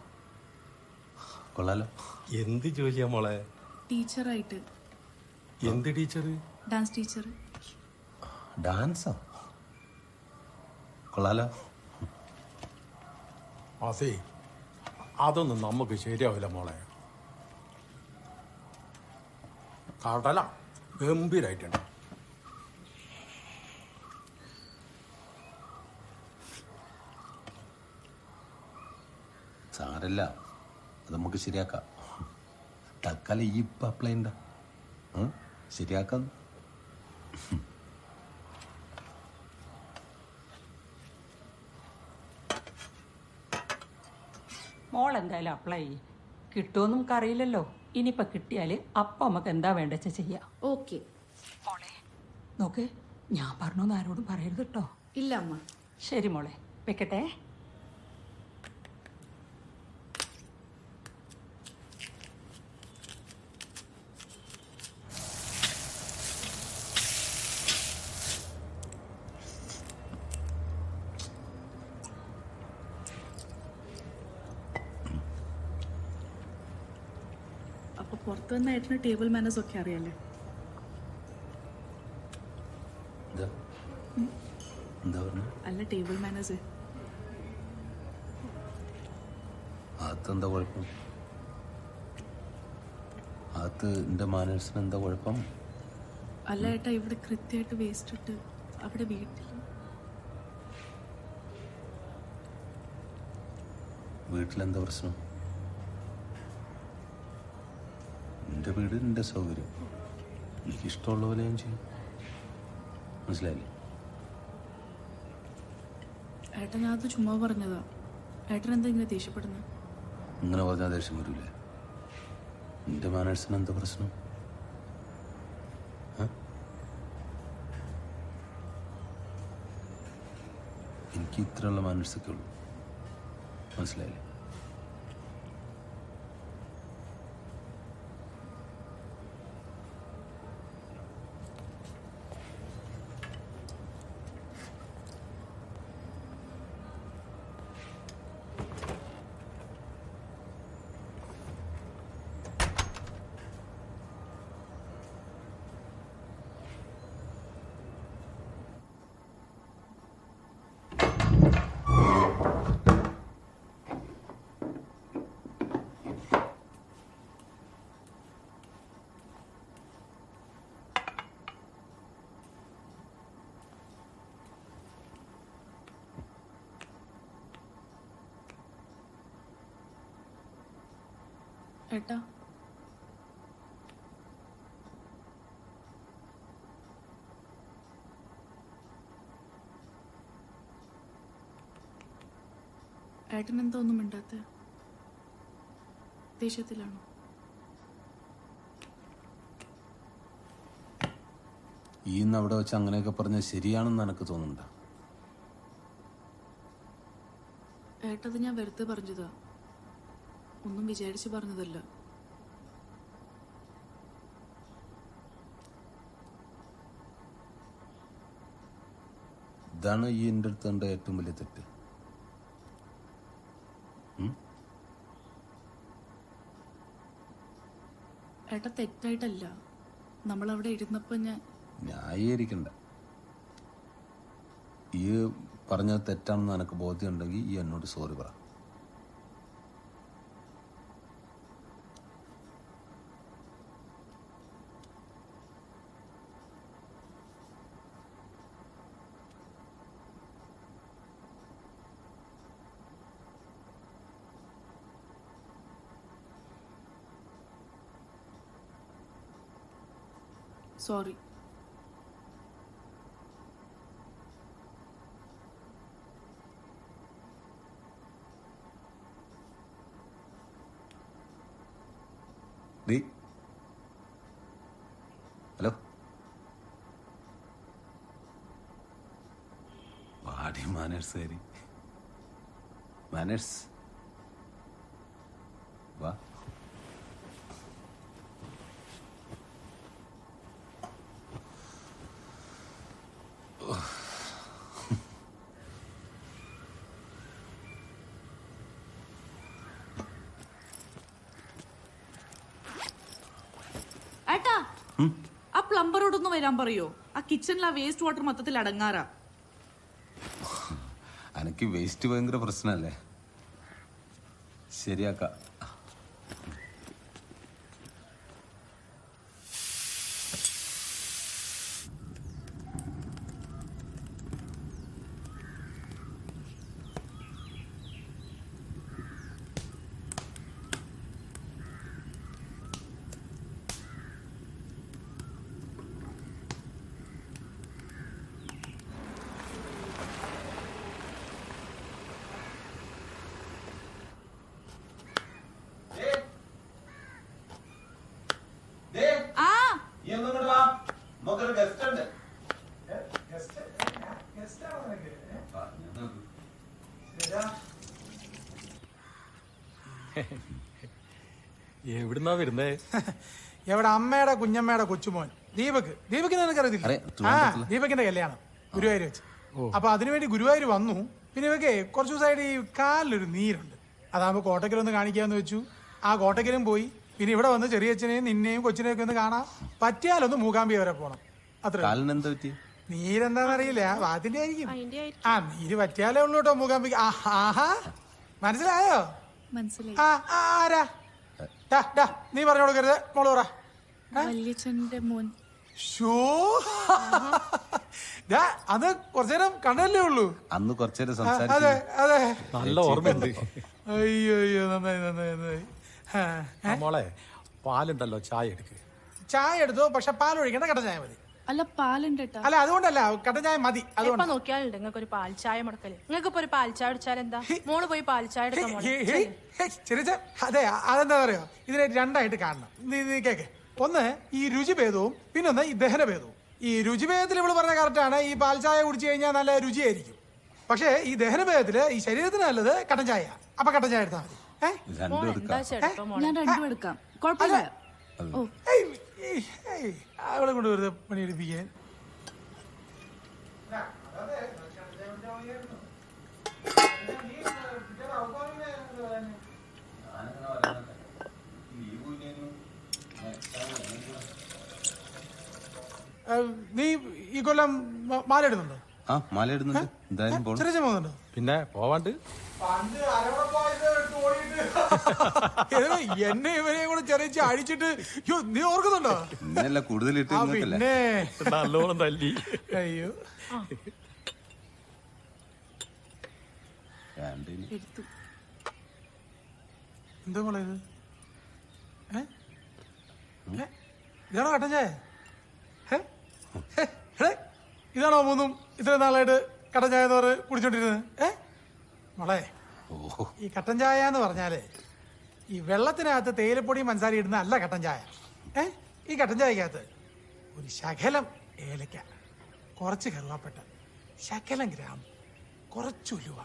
കൊള്ളാലോ. എന്ത് ജോലിയാ മോളെ? ടീച്ചറായിട്ട്. എന്ത് ടീച്ചർ? Dance teacher. ഡാൻസോ? കൊള്ളാലോ. അതെ, അതൊന്നും നമുക്ക് ശരിയാവില്ല മോളെ. കടല ഗംഭീരായിട്ടുണ്ട്. സാരല്ല, അത് നമുക്ക് ശരിയാക്കാം. തൽക്കാലം ഈ ഇപ്പം അപ്ലൈ ഉണ്ട ശരിയാക്കാം. മോൾ എന്തായാലും അപ്ലൈ ചെയ്യും. കിട്ടുമെന്ന് നമുക്ക് അറിയില്ലല്ലോ. ഇനിയിപ്പോൾ കിട്ടിയാൽ അപ്പം നമുക്ക് എന്താ വേണ്ടച്ച ചെയ്യാം. ഓക്കെ മോളെ നോക്ക്, ഞാൻ പറഞ്ഞൊന്നും ആരോടും പറയരുത് കേട്ടോ. ഇല്ല അമ്മ. ശരി മോളെ, വെക്കട്ടെ. അപ്പൊ പുറത്തു വന്ന ഏട്ടന് ടേബിൾ മാനേഴ്സ് ഒക്കെ അറിയാലേ? അല്ല, ടേബിൾ മാനേഴ്സ്. അതെന്താ കുഴപ്പം? അത് എന്റെ മാനേഴ്സിന് എന്താ കുഴപ്പം? അല്ല ഏട്ടാ, ഇവിടെ കൃത്യമായിട്ട് വേസ്റ്റ് ഇട്ട് അവിടെ വീട്ടിലെന്താ പ്രശ്നം? എൻ്റെ വീട് എൻ്റെ സൗകര്യം. എനിക്കിഷ്ടമുള്ള പോലെ ഞാൻ ചെയ്യും. മനസ്സിലായില്ലേ? ഏട്ടാ, ഞാൻ അത് ചുമ്മാ പറഞ്ഞതാ. ഏട്ടൻ എന്താ ഇങ്ങനെ ദേഷ്യപ്പെടുന്നത്? ഇങ്ങനെ പറഞ്ഞാൽ ദേഷ്യം വരൂലേ? എൻ്റെ മാനേഴ്സിന് എന്താ പ്രശ്നം? എനിക്ക് ഇത്രയുള്ള മാനേഴ്സൊക്കെ ഉള്ളൂ. മനസ്സിലായില്ലേ? ഏട്ടാ, ഏട്ടൻ എന്താ ഒന്നും മിണ്ടാത്ത? ദേഷ്യത്തിലാണോ? ഈ ഇന്ന് അവിടെ വെച്ച് അങ്ങനെയൊക്കെ പറഞ്ഞാൽ ശരിയാണെന്ന് എനിക്ക് തോന്നുന്നുണ്ടോ? ഏട്ടത് ഞാൻ വെറുതെ പറഞ്ഞതാ, ഒന്നും വിചാരിച്ച് പറഞ്ഞതല്ല. ഇതാണ് ഈ എൻ്റെ അടുത്ത് കണ്ട ഏറ്റവും വലിയ തെറ്റ്. ഏട്ടാ, തെറ്റായിട്ടല്ല, നമ്മളവിടെ ഇരുന്നപ്പോ ഞാൻ ന്യായീകരിക്കണ്ട. ഈ പറഞ്ഞത് തെറ്റാണെന്ന് എനിക്ക് ബോധ്യമുണ്ടെങ്കിൽ ഈ എന്നോട് സോറി പറ. സോറി. ഹലോ, വാടി മാനേഴ്സ്. മാനേഴ്സ് വാ. ഏട്ടാ, ആ പ്ലംബറോടൊന്ന് വരാൻ പറയോ? ആ കിച്ചണിൽ ആ വേസ്റ്റ് വാട്ടർ മൊത്തത്തിൽ അടങ്ങാറാ. എനിക്ക് വേസ്റ്റ് ഭയങ്കര പ്രശ്നല്ലേ, ശരിയാക്കാം. എവിടുന്നാ വരുന്നേ? എവിടെ? അമ്മയുടെ കുഞ്ഞമ്മയുടെ കൊച്ചുമോൻ ദീപക്. ദീപക് നിനക്കറിയത്തില്ല? ആ, ദീപകിന്റെ കല്യാണം ഗുരുവായൂർ വെച്ച്. അപ്പൊ അതിനുവേണ്ടി ഗുരുവായൂർ വന്നു. പിന്നെ ഇവക്കെ കുറച്ചു ദിവസമായിട്ട് ഈ കാലിലൊരു നീരുണ്ട്. അതാകുമ്പോ കോട്ടക്കലൊന്ന് കാണിക്കാന്ന് വെച്ചു. ആ കോട്ടക്കലും പോയി. പിന്നെ ഇവിടെ വന്ന് ചെറിയച്ഛനെയും നിന്നെയും കൊച്ചിനെയും ഒക്കെ ഒന്ന് കാണാം. പറ്റിയാലൊന്ന് മൂകാംബി വരെ പോണം. അത്ര. നീരെന്താന്നറിയില്ല, അതിന്റെ ആയിരിക്കും. ആ, നീര് പറ്റിയാലേ ഉള്ളൂ കേട്ടോ മൂകാംബിക്ക്. ആഹാ, മനസ്സിലായോ? മനസ്സിലായി. ആരാ? നീ പറഞ്ഞു കൊടുക്കരുത്, മോള് പറ. വല്യച്ഛന്റെ മോൻ. അത് കുറച്ചേരം കണ്ടല്ലേ ഉള്ളൂ. അന്ന് കുറച്ചേരം അതെ സംസാരിച്ചു. അതെ, നല്ല ഓർമ്മയുണ്ട്. അയ്യോ അയ്യോ, നന്നായി നന്നായി നന്നായി. മോളെ, പാലുണ്ടല്ലോ, ചായ എടുക്ക്. ചായ എടുത്തോ, പക്ഷെ പാൽ ഒഴിക്കണ്ട, കട്ടൻ ചായ മതി. അല്ല, പാലുണ്ട്. അല്ല, അതുകൊണ്ടല്ല, കട്ടൻ ചായ മതി. എപ്പ നോക്കിയാലുണ്ട് നിങ്ങൾക്ക് ഒരു പാൽ ചായ മുടക്കല്. നിങ്ങൾക്ക് ഇപ്പൊ ഒരു പാൽ ചായ അടിച്ചാൽ എന്താ? മോള് പോയി പാൽ ചായ എടുക്കാൻ. അതെ, അതെന്താ അറിയോ, ഇതിനെ രണ്ടായിട്ട് കാണണം. നീ കേക്ക്. ഒന്ന് ഈ രുചിഭേദവും, പിന്നൊന്ന് ഈ ദഹനഭേദവും. ഈ രുചിഭേദത്തിൽ ഇവള് പറഞ്ഞ കറക്റ്റാണ്. ഈ പാൽ ചായ കുടിച്ചു കഴിഞ്ഞാൽ നല്ല രുചിയായിരിക്കും. പക്ഷേ ഈ ദഹനഭേദത്തില് ഈ ശരീരത്തിന് നല്ലത് കട്ടൻ ചായ. അപ്പൊ കട്ടൻ ചായ എടുത്താൽ മതി. ഞാൻ രണ്ടും എടുക്കാം, കുഴപ്പമില്ല. അവളെ കൊണ്ട് വെറുതെ പണിയെടുപ്പിക്കാൻ. നീ ഈ കൊല്ലം മാല ഇടുന്നുണ്ടോ? ആ, മാല ഇടുന്നുണ്ട്. എന്തായാലും പോകുന്നുണ്ടോ? പിന്നെ പോവാണ്ട്. എന്നെ ഇവരെയും കൂടെ ചെറിയ അടിച്ചിട്ട് നീ ഓർക്കുന്നുണ്ടോ? കൂടുതൽ പിന്നെ നല്ലോണം തല്ലി. അയ്യോ, എന്താ മോളെ ഇത്? ഇതാണോ കട്ടൻ ചായ? ഇതാണോ മൂന്നും ഇത്രയും നാളായിട്ട് കട്ടൻ ചായ എന്ന് പറഞ്ഞ് കുടിച്ചോണ്ടിരുന്നത്? മോളെ, ഈ കട്ടൻ ചായ എന്ന് പറഞ്ഞാല് ഈ വെള്ളത്തിനകത്ത് തേയിലപ്പൊടിയും പഞ്ചസാര ഇടുന്ന അല്ല കട്ടൻ ചായ. ഈ കട്ടൻ ചായക്കകത്ത് ഒരു ശകലം ഏലക്ക, കുറച്ച് കറുവാപ്പട്ട, ശകലം ഗ്രാം, കുറച്ച് ഉലുവ.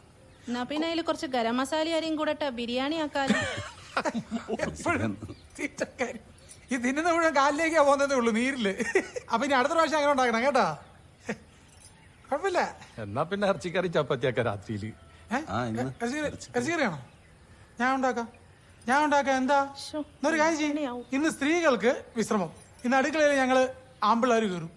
എന്നാ പിന്നെ അതിൽ കുറച്ച് ഗരം മസാല അരിയും കൂടെ ബിരിയാണി ആക്കാനും. ഈ തിന്നുന്ന മുഴുവൻ കാലിലേക്കാ പോകുന്നതേ ഉള്ളൂ, നീരില്. അപ്പൊ ഇനി അടുത്ത പ്രാവശ്യം അങ്ങനെ ഉണ്ടാക്കണം കേട്ടോ. കുഴപ്പമില്ല. എന്നാ പിന്നെ ഇറച്ചിക്കറി ചപ്പാത്തിയാക്ക രാത്രിയില്. ഇറച്ചിക്കറിയാണോ? ഞാൻ ഉണ്ടാക്കാം. എന്താ എന്നൊരു കാര്യം ചെയ്യും. ഇന്ന് സ്ത്രീകൾക്ക് വിശ്രമം. ഇന്ന് അടുക്കളയിൽ ഞങ്ങള് ആമ്പിള്ളേര് കയറും.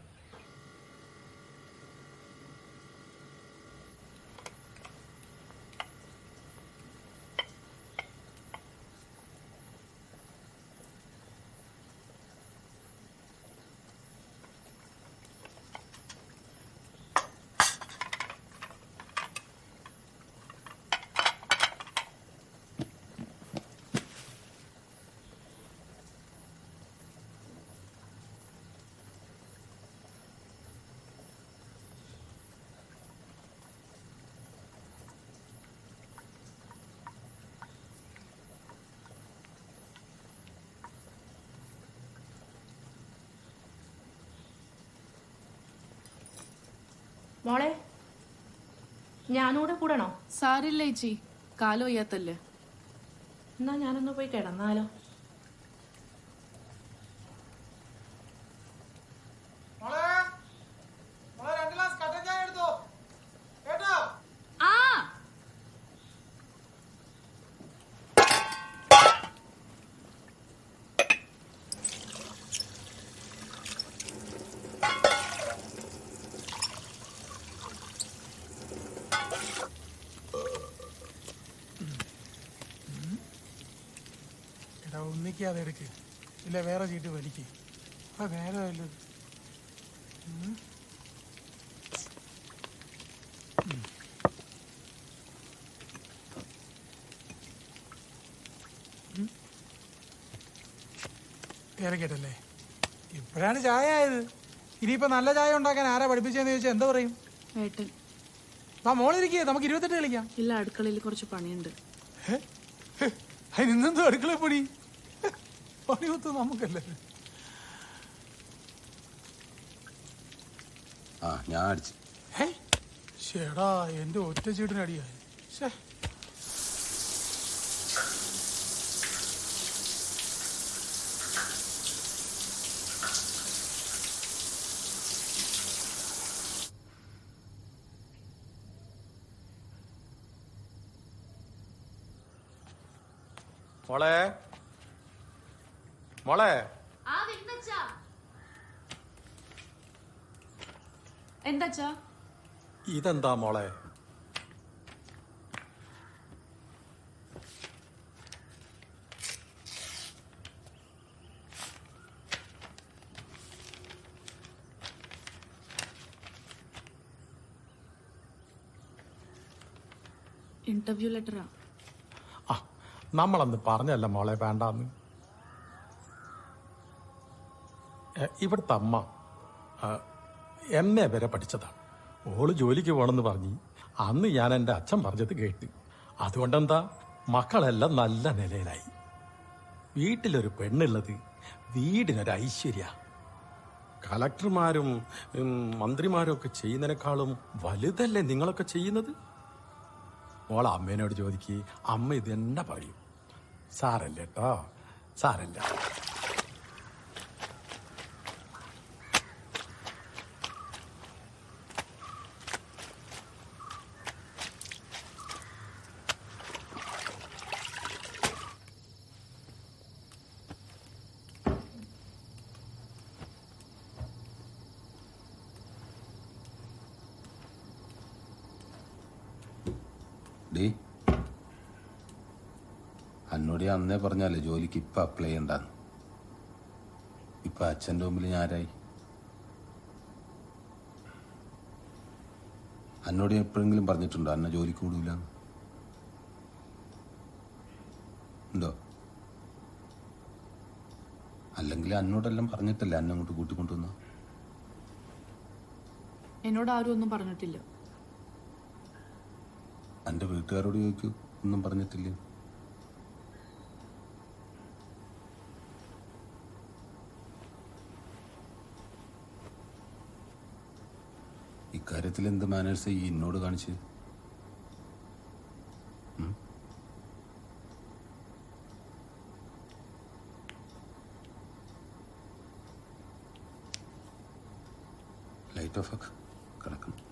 മോളെ, ഞാനൂടെ കൂടണോ? സാരില്ല ചേച്ചി, കാലം വയ്യാത്തല്ലേ. എന്നാ ഞാനൊന്ന് പോയി കിടന്നാലോ? ഒന്നിക്കാതെ എടുക്ക്, ഇല്ല വേറെ ചീട്ട് വലിക്ക്. നേരമല്ലോ. കേരക്കട്ടല്ലേ, ഇപ്പോഴാണ് ചായ ആയത്. ഇനിയിപ്പോ നല്ല ചായ ഉണ്ടാക്കാൻ ആരാ പഠിപ്പിച്ചെന്ന് ചോദിച്ചാൽ എന്താ പറയും? ഏട്ടൻ. ആ മോളിരിക്കേ, നമുക്ക് 28 കളിക്കാം. ഇല്ല, അടുക്കളയിൽ കുറച്ച് പണിയുണ്ട്. അതിനെന്തോ അടുക്കള പണി? പണിയൊത്ത് നമുക്കല്ലേ. ഞാൻ അടിച്ചു. ചേടാ, എന്റെ ഒറ്റ ചീട്ടിന് അടിയായി. മോളെ മോളെ എന്താച്ചാ? ഇതെന്താ മോളെ? ഇന്റർവ്യൂ ലെറ്ററാ. നമ്മളന്ന് പറഞ്ഞല്ല മോളെ വേണ്ടാന്ന്. ഇവിടുത്തെ അമ്മ MA വരെ പഠിച്ചതാണ്. ഓള് ജോലിക്ക് പോകണമെന്ന് പറഞ്ഞ് അന്ന് ഞാൻ എൻ്റെ അച്ഛൻ പറഞ്ഞത് കേട്ട്. അതുകൊണ്ടെന്താ, മക്കളെല്ലാം നല്ല നിലയിലായി. വീട്ടിലൊരു പെണ്ണുള്ളത് വീടിനൊരു ഐശ്വര്യ. കളക്ടർമാരും മന്ത്രിമാരും ഒക്കെ ചെയ്യുന്നതിനേക്കാളും വലുതല്ലേ നിങ്ങളൊക്കെ ചെയ്യുന്നത്? മോളെ അമ്മേനോട് ചോദിക്ക്, അമ്മ ഇത് തന്നെ പറയും. സാരല്ല കേട്ടോ, സാരല്ല. അന്നോട് ഞാൻ അന്നേ പറഞ്ഞാലേ ജോലിക്ക് ഇപ്പം അപ്ലൈ ചെയ്യണ്ടാന്ന്. ഇപ്പം അച്ഛൻ്റെ മുമ്പിൽ ഞാൻ ആരായി? അന്നോട് ഞാൻ എപ്പോഴെങ്കിലും പറഞ്ഞിട്ടുണ്ടോ അന്ന ജോലിക്ക് കൂടൂല? എന്തോ? അല്ലെങ്കിൽ അന്നോടെല്ലാം പറഞ്ഞിട്ടല്ലേ അന്ന അങ്ങോട്ട് കൂട്ടിക്കൊണ്ടുവന്ന? എന്നോട് ആരും ഒന്നും പറഞ്ഞിട്ടില്ല. എൻ്റെ വീട്ടുകാരോട് ചോദിക്കൂ, ഒന്നും പറഞ്ഞിട്ടില്ലേ? ഇക്കാര്യത്തിൽ എന്ത് മാനേഴ്സ് ഈ എന്നോട് കാണിച്ച്? ലൈറ്റ് ഓഫ് ആക്ക്, കിടക്കണം.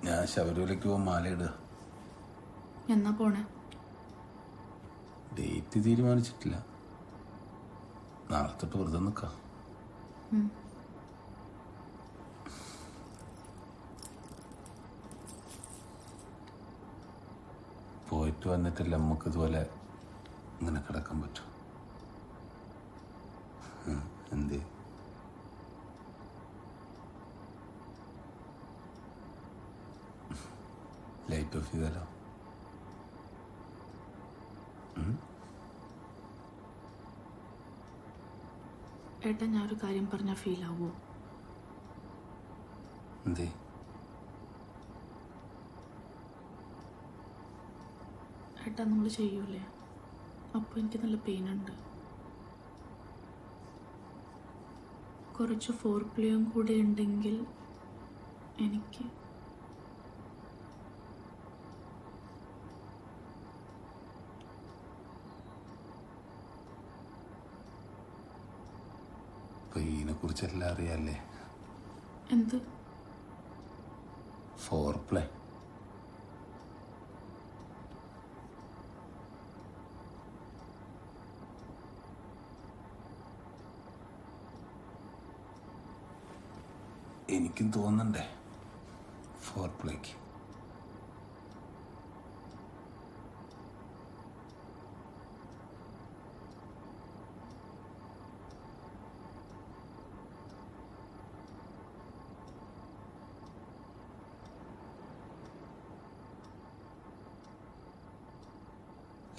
ഞാൻ ശബരിമലയ്ക്ക് പോകാൻ മാലയിടുക. എന്നാ പോണേ? ഡേറ്റ് തീരുമാനിച്ചിട്ടില്ല. നാളെ തൊട്ട് വെറുതെ നിൽക്കാം. പോയിട്ട് വന്നിട്ടില്ല നമുക്ക് ഇതുപോലെ ഇങ്ങനെ കിടക്കാൻ പറ്റും. എന്തേ ലൈറ്റ് ഓഫ് ചെയ്താലോ? ഏട്ടാ, ഞാനൊരു കാര്യം പറഞ്ഞാൽ ഫീൽ ആവോ? എന്തേ? ഏട്ടാ, നമ്മൾ ചെയ്യൂലേ? അപ്പോൾ എനിക്ക് നല്ല പെയിൻ ഉണ്ട്. കുറച്ച് ഫോർ പ്ലേയും കൂടെ ഉണ്ടെങ്കിൽ എനിക്ക് ഇതിനെ കുറിച്ചെല്ലാം അറിയാല്ലേ? എന്ത്? Foreplay. എനിക്കും തോന്നണ്ടേ ഫോർ പ്ലേക്ക്.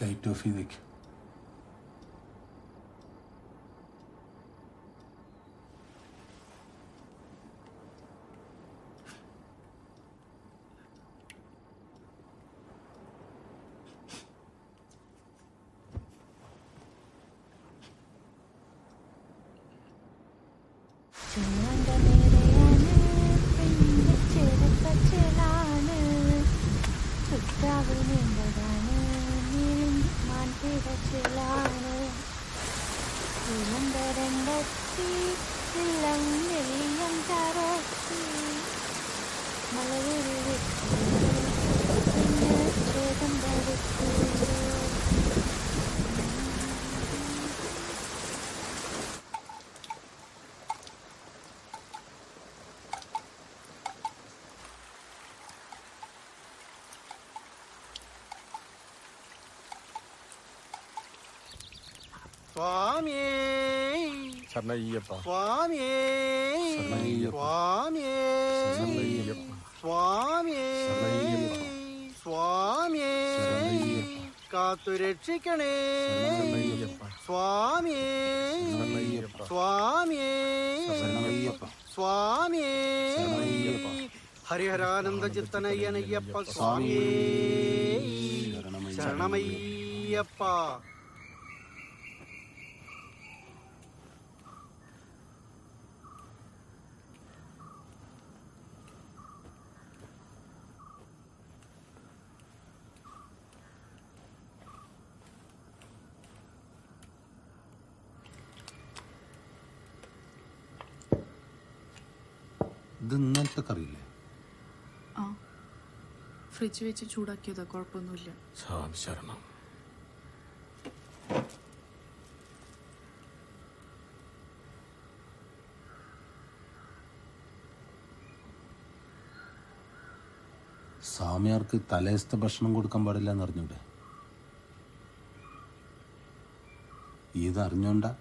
ലൈറ്റ് ഓഫ് ചെയ്തേക്ക്. സ്വാമിയേ ശരണയ്യപ്പ സ്വാമിയേ സ്വാമിയേ സ്വാമിയേ സ്വാമിയേ കാത്തുരക്ഷിക്കണേ സ്വാമിയേ സ്വാമിയേ സ്വാമിയേ ഹരിഹരാനന്ദ ചിത്തനയ്യനയ്യപ്പ സ്വാമിയേ ശരണമയ്യപ്പ. ഇത് ഇന്നലത്തെ കറിയില്ലേ? ആ, ഫ്രിഡ്ജ് വെച്ച് ചൂടാക്കിയതാ, കുഴപ്പമൊന്നുമില്ല. ശരണം. സ്വാമിയാർക്ക് തലേസത്തെ ഭക്ഷണം കൊടുക്കാൻ പാടില്ല എന്ന് അറിഞ്ഞൂടെ? ഇത് അറിഞ്ഞോണ്ടാ?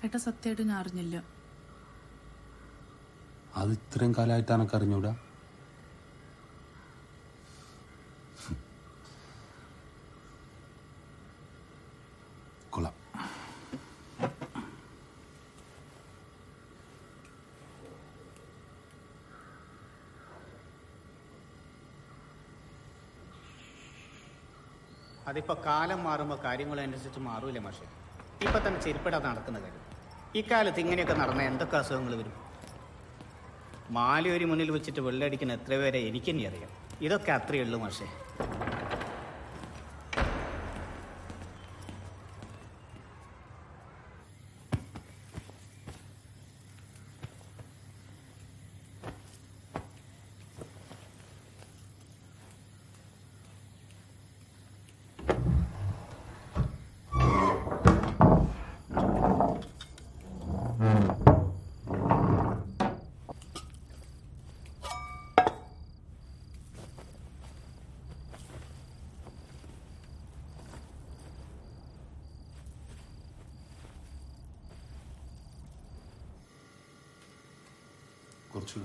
ഏട്ടാ, സത്യമായിട്ട് ഞാൻ അറിഞ്ഞില്ല. അത് ഇത്രയും കാലമായിട്ട് എനക്ക് അറിഞ്ഞൂടാ? കൊള്ളാം. അതിപ്പോ കാലം മാറുമ്പോൾ കാര്യങ്ങളനുസരിച്ച് മാറൂലേ മാഷെ? ഇപ്പൊ തന്നെ ചെരുപ്പിടാതെ നടക്കുന്ന കാര്യം. ഇക്കാലത്ത് ഇങ്ങനെയൊക്കെ നടന്ന എന്തൊക്കെ അസുഖങ്ങൾ വരും? മാലയൊരു മുന്നിൽ വെച്ചിട്ട് വെള്ളടിക്കുന്ന എത്ര പേരെ എനിക്കെന്നെ അറിയാം. ഇതൊക്കെ അത്രയേ ഉള്ളൂ മാഷെ. കുറച്ച്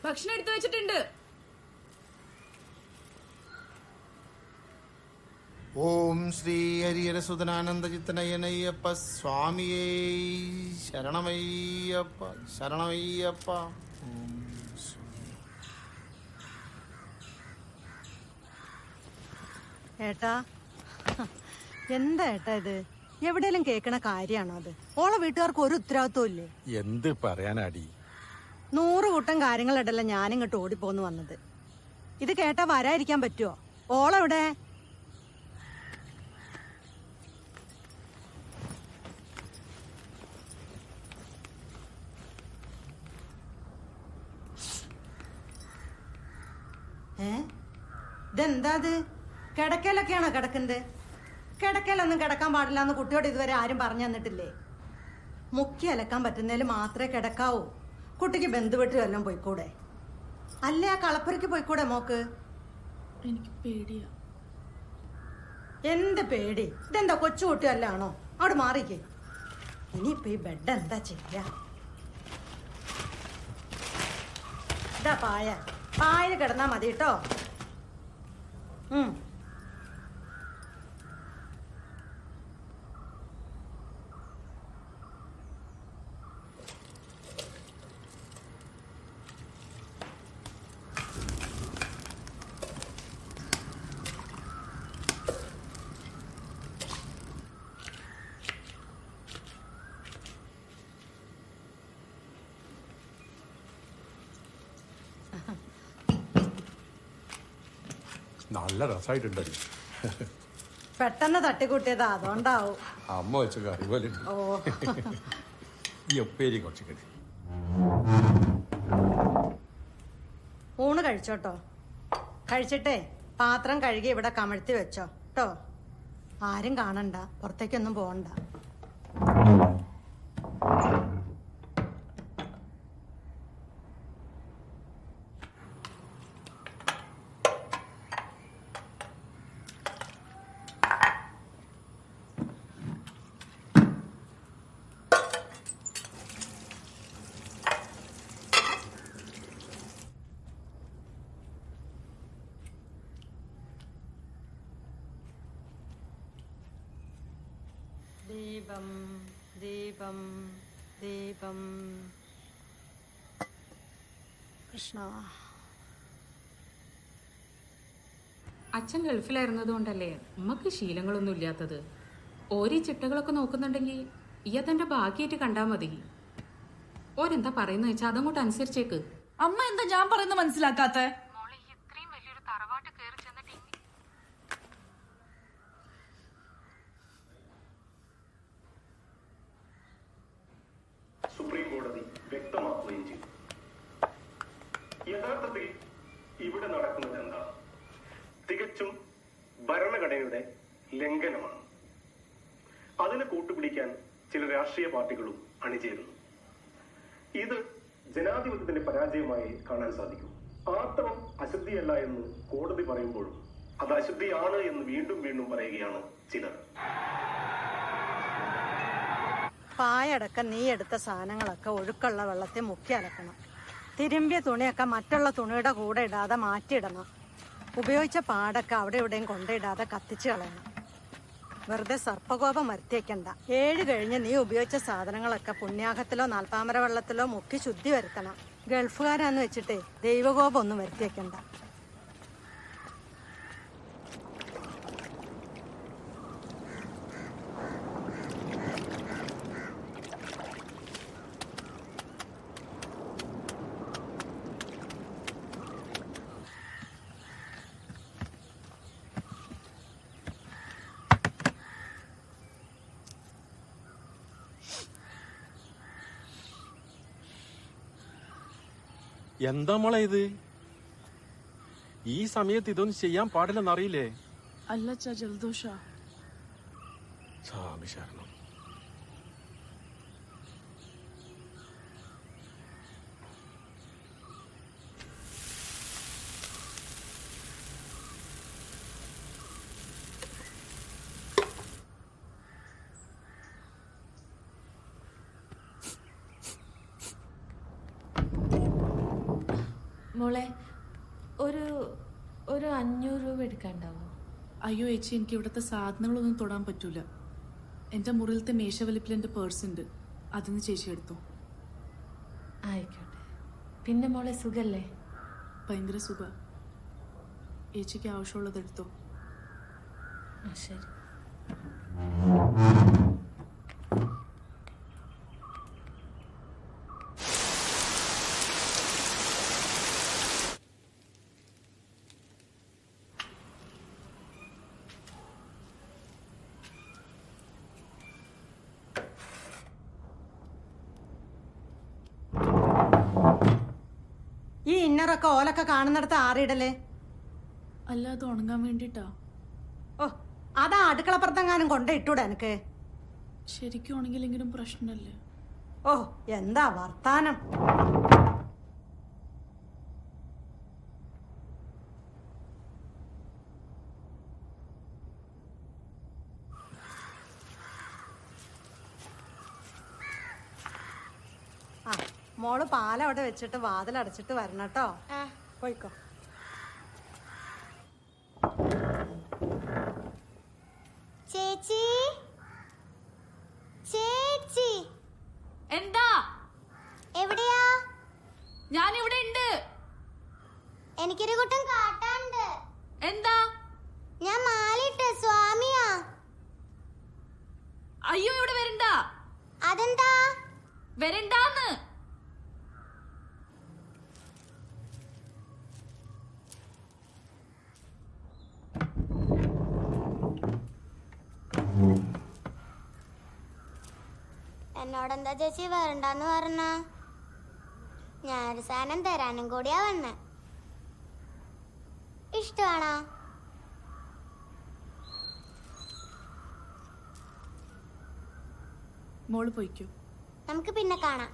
ഭക്ഷണം എടുത്തു വെച്ചിട്ടുണ്ട്. ഓം ശ്രീ ഹരിഹരസുതനാനന്ദചിത്തനയനയ്യപ്പ സ്വാമിയേ ശരണമയ്യപ്പ ശരണമയ്യപ്പ. ഏട്ടാ എന്താ ഏട്ടാ ഇത്? എവിടെയെങ്കിലും കേൾക്കണ കാര്യമാണോ അത്? ഓളെ വീട്ടുകാർക്ക് ഒരു ഉത്തരവാദിത്വം ഇല്ലേ? എന്ത് പറയാനാടി, 100 കൂട്ടം കാര്യങ്ങളിടല്ല ഞാനിങ്ങോട്ട് ഓടിപ്പോന്ന് വന്നത്. ഇത് കേട്ടാ വരാതിരിക്കാൻ പറ്റുമോ? ഓളെവിടെ? ഇതെന്താ ഇത്? കിടക്കലൊക്കെയാണോ കിടക്കുന്നത്? കിടക്കലൊന്നും കിടക്കാൻ പാടില്ല എന്ന് കുട്ടിയോട് ഇതുവരെ ആരും പറഞ്ഞു തന്നിട്ടില്ലേ? മുക്കി അലക്കാൻ പറ്റുന്നതിൽ മാത്രമേ കിടക്കാവൂ. കുട്ടിക്ക് ബന്ധുവീട്ടിൽ വല്ലതും പോയിക്കൂടെ? അല്ലേ ആ കളപ്പുരയ്ക്ക് പോയിക്കൂടെ മോക്ക്? എനിക്ക് പേടിയാ. എന്ത് പേടി? ഇതെന്താ കൊച്ചു കുട്ടിയല്ലാണോ? അവിടെ മാറിക്കേ. ഇനിയിപ്പോ ഈ ബെഡ് എന്താ ചെയ്യാ? ഇതാ പായ കിടന്നാ മതി കേട്ടോ. നല്ല രസമായിട്ടുണ്ടല്ലോ. പെട്ടെന്ന് തട്ടിക്കൂട്ടിയതാ, അതുകൊണ്ടാവും. അമ്മ വെച്ച കറി പോലെ ഓ ഈ ഉപ്പേരി കുറച്ച് കറി. ഊണ് കഴിച്ചോട്ടോ. കഴിച്ചിട്ടേ പാത്രം കഴുകി ഇവിടെ കമഴ്ത്തി വെച്ചോ കേട്ടോ. ആരും കാണണ്ട, പുറത്തേക്കൊന്നും പോകണ്ട. ദീപം ദീപം ദീപം കൃഷ്ണ. അച്ഛൻ ഗൾഫിലായിരുന്നത് കൊണ്ടല്ലേ ഉമ്മക്ക് ശീലങ്ങളൊന്നും ഇല്ലാത്തത്. ഓരോ ചിട്ടകളൊക്കെ നോക്കുന്നുണ്ടെങ്കിൽ ഈ അതെന്റെ ഭാഗ്യമായിട്ട് കണ്ടാ മതി. ഓരെന്താ പറയുന്ന വെച്ചാൽ അതങ്ങോട്ട് അനുസരിച്ചേക്ക്. അമ്മ എന്താ ഞാൻ പറയുന്നത് മനസ്സിലാക്കാത്ത? ഇത്രയും വലിയൊരു തറവാട്ട് കയറി ചെന്നിട്ട് സുപ്രീം കോടതി വ്യക്തമാക്കുകയും ചെയ്തു. യഥാർത്ഥത്തിൽ ഇവിടെ നടക്കുന്നത് എന്താ? തികച്ചും ഭരണഘടനയുടെ ലംഘനമാണ്. അതിന് കൂട്ടുപിടിക്കാൻ ചില രാഷ്ട്രീയ പാർട്ടികളും അണിചേരുന്നു. ഇത് ജനാധിപത്യത്തിന്റെ പരാജയമായി കാണാൻ സാധിക്കും. ആർത്തവം അശുദ്ധിയല്ല എന്ന് കോടതി പറയുമ്പോഴും അത് അശുദ്ധിയാണ് എന്ന് വീണ്ടും വീണ്ടും പറയുകയാണ് ചിലർ. പായടക്കം നീ എടുത്ത സാധനങ്ങളൊക്കെ ഒഴുക്കുള്ള വെള്ളത്തിൽ മുക്കി അലക്കണം. തിരുമ്പിയ തുണിയൊക്കെ മറ്റുള്ള തുണിയുടെ കൂടെ ഇടാതെ മാറ്റിയിടണം. ഉപയോഗിച്ച പാടൊക്കെ അവിടെ ഇവിടെയും കൊണ്ടിടാതെ കത്തിച്ച് കളയണം. വെറുതെ സർപ്പകോപം വരുത്തിയേക്കണ്ട. 7 കഴിഞ്ഞ് നീ ഉപയോഗിച്ച സാധനങ്ങളൊക്കെ പുണ്യാഹത്തിലോ നാൽപ്പാമര വെള്ളത്തിലോ മുക്കി ശുദ്ധി വരുത്തണം. ഗൾഫുകാരാന്ന് വെച്ചിട്ടേ ദൈവകോപം ഒന്നും വരുത്തിയേക്കണ്ട. എന്താ മോളെ ഇത്? ഈ സമയത്ത് ഇതൊന്നും ചെയ്യാൻ പാടില്ലെന്നറിയില്ലേ? അല്ല ജലദോഷ. സ്വാമി ശരണം. മോളെ ഒരു 500 രൂപ എടുക്കാണ്ടാവോ? അയ്യോ ചേച്ചി, എനിക്ക് ഇവിടുത്തെ സാധനങ്ങളൊന്നും തൊടാൻ പറ്റൂല. എന്റെ മുറിയിലത്തെ മേശവലിപ്പിൽ എന്റെ പേഴ്സ് ഉണ്ട്, അതിന് ചേച്ചി എടുത്തോ. ആയിക്കോട്ടെ. പിന്നെ മോളെ സുഖല്ലേ? ഭയങ്കര സുഖ. ചേച്ചിക്ക് ആവശ്യമുള്ളത് എടുത്തോ. ശരി. ഈ ഇന്നറൊക്കെ ഓലൊക്കെ കാണുന്നിടത്ത് ആറിയിടലേ? അല്ല, അത് ഉണങ്ങാൻ വേണ്ടിട്ടാ. ഓ, അതാ അടുക്കളപ്പുറത്തെങ്ങാനും കൊണ്ടേ ഇട്ടൂടെ എനിക്ക്? ശരിക്കും ഉണങ്ങില്ലെങ്കിലും പ്രശ്നമല്ലേ? ഓ, എന്താ വർത്താനം. ആ, മോള് പാലവിടെ വെച്ചിട്ട് വാതിലടച്ചിട്ട് വരണം കേട്ടോ. പോയിക്കോ. ചേച്ചി, ചേച്ചി. എന്താ? എവിടെയാ? ഞാൻ ഇവിടെ ഉണ്ട്. എനിക്കൊരു കൂട്ടം കാട്ടാണ്ട്. എന്താ? ഞാൻ മാലിട്ട് സ്വാമിയാ. അയ്യോ, ഇവിടെ വരണ്ട. അതെന്താ? വരണ്ടാന്ന്. എന്നോടെന്താ ചേച്ചി വരണ്ടെന്ന് പറഞ്ഞ? ഞാനൊരു സാധനം തരാനും കൂടിയാ വന്നെ. ഇഷ്ടമാണോ? മോള് പോയിക്കോ. നമുക്ക് പിന്നെ കാണാം.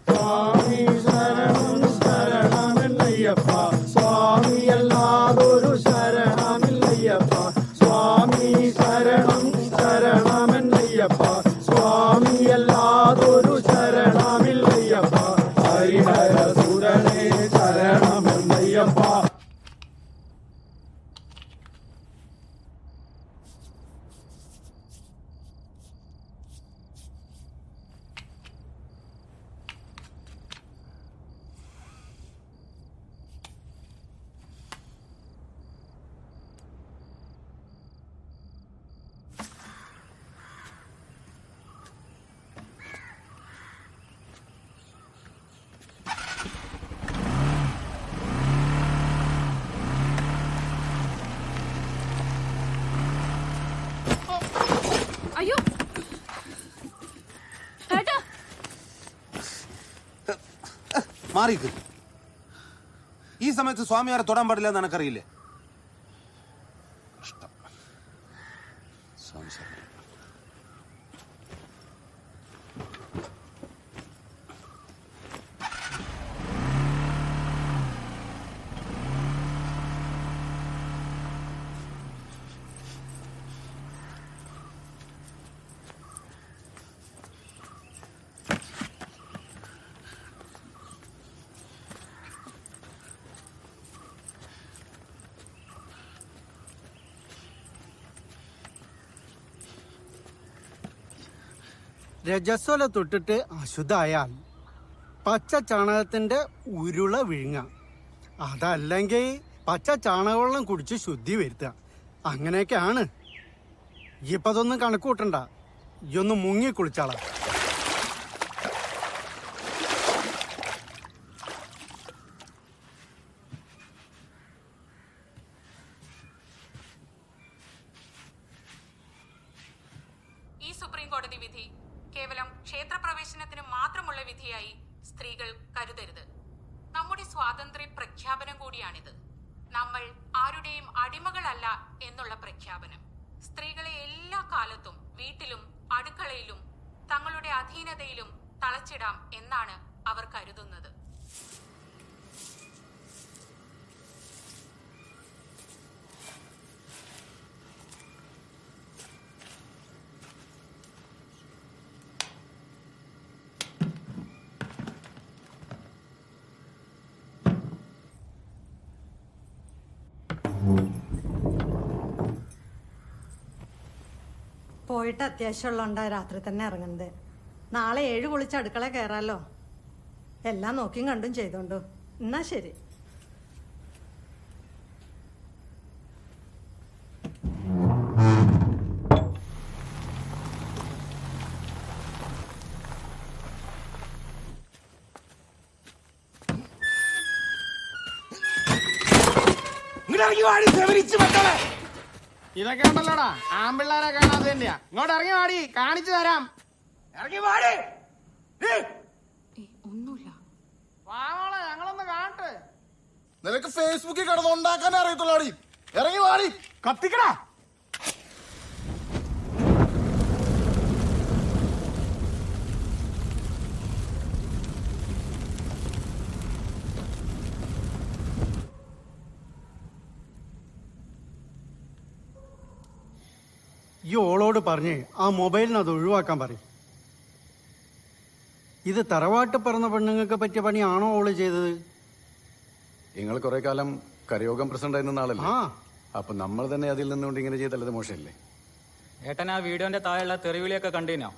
സ്വാമി ശരണം ശരണമില്ലയ്യപ്പ, സ്വാമി അല്ലാതൊരു ശരണമില്ലയ്യപ്പ. സ്വാമി ശരണം ശരണമില്ലയ്യപ്പ, സ്വാമി അല്ലാതൊരു ശരണമില്ലയ്യപ്പ. ഹരിഹര സുരനേ ശരണമില്ലയ്യപ്പ. അയ്യോ, മാറിക്ക്. ഈ സമയത്ത് സ്വാമിയാരെ തൊടാൻ പാടില്ല എന്ന് എനക്കറിയില്ലേ? കഷ്ടം. സ്വാമി ശരണം. രജസ്വല തൊട്ടിട്ട് അശുദ്ധായാൽ പച്ച ചാണകത്തിന്റെ ഉരുള വിഴുങ്ങാം. അതല്ലെങ്കിൽ പച്ച ചാണകവെള്ളം കുടിച്ച് ശുദ്ധി വരുത്തുക. അങ്ങനെയൊക്കെയാണ്. ഇപ്പൊ അതൊന്നും കണക്ക് കൂട്ടണ്ട. ഈ ഒന്ന് മുങ്ങി കുളിച്ചാളാ. സുപ്രീം കോടതി വിധി കേവലം ക്ഷേത്രപ്രവേശനത്തിന് മാത്രമുള്ള വിധിയായി സ്ത്രീകൾ കരുതരുത്. നമ്മുടെ സ്വാതന്ത്ര്യ പ്രഖ്യാപനം കൂടിയാണിത്. നമ്മൾ ആരുടെയും അടിമകളല്ല എന്നുള്ള പ്രഖ്യാപനം. സ്ത്രീകളെ എല്ലാ കാലത്തും വീട്ടിലും അടുക്കളയിലും തങ്ങളുടെ അധീനതയിലും തളച്ചിടാം എന്നാണ് അവർ കരുതുന്നത്. പോയിട്ട് അത്യാവശ്യമുള്ളതുകൊണ്ടാ രാത്രി തന്നെ ഇറങ്ങുന്നത്. നാളെ 7 കുളിച്ച് അടുക്കള കയറാലോ. എല്ലാം നോക്കിയും കണ്ടും ചെയ്തോണ്ടു. എന്നാ ശരി. ഇതൊക്കെ ഉണ്ടല്ലോടാ ആമ്പിള്ളാരെ കാണാതെ തന്നെയാ. ഇങ്ങോട്ട് ഇറങ്ങി വാടി, കാണിച്ചു തരാം. ഇറങ്ങി വാടി. ഒന്നുമില്ല, വാമോളെ ഞങ്ങളൊന്ന് കാണട്ടെ. നിനക്ക് ഫേസ്ബുക്കിൽ കിടന്ന് ഉണ്ടാക്കാൻ അറിയത്തുള്ളാടി. ഇറങ്ങി വാടി. കത്തിക്കടാ. ഈ ഓളോട് പറഞ്ഞ് ആ മൊബൈലിന് അത് ഒഴിവാക്കാൻ പറയും. ഇത് തറവാട്ട് പറഞ്ഞ പെണ്ണുങ്ങൾക്ക് പറ്റിയ പണിയാണോ ഓള് ചെയ്തത്? നിങ്ങൾ കുറെ കാലം കരയോഗം പ്രസിഡന്റ് ആയിരുന്ന ആളല്ലേ? അപ്പൊ നമ്മൾ തന്നെ അതിൽ നിന്നുകൊണ്ട് ഇങ്ങനെ ചെയ്തല്ലത് മോശമല്ലേ? ഏട്ടൻ ആ വീഡിയോന്റെ താഴെയുള്ള തെറിവിളിയൊക്കെ കണ്ടിനോ?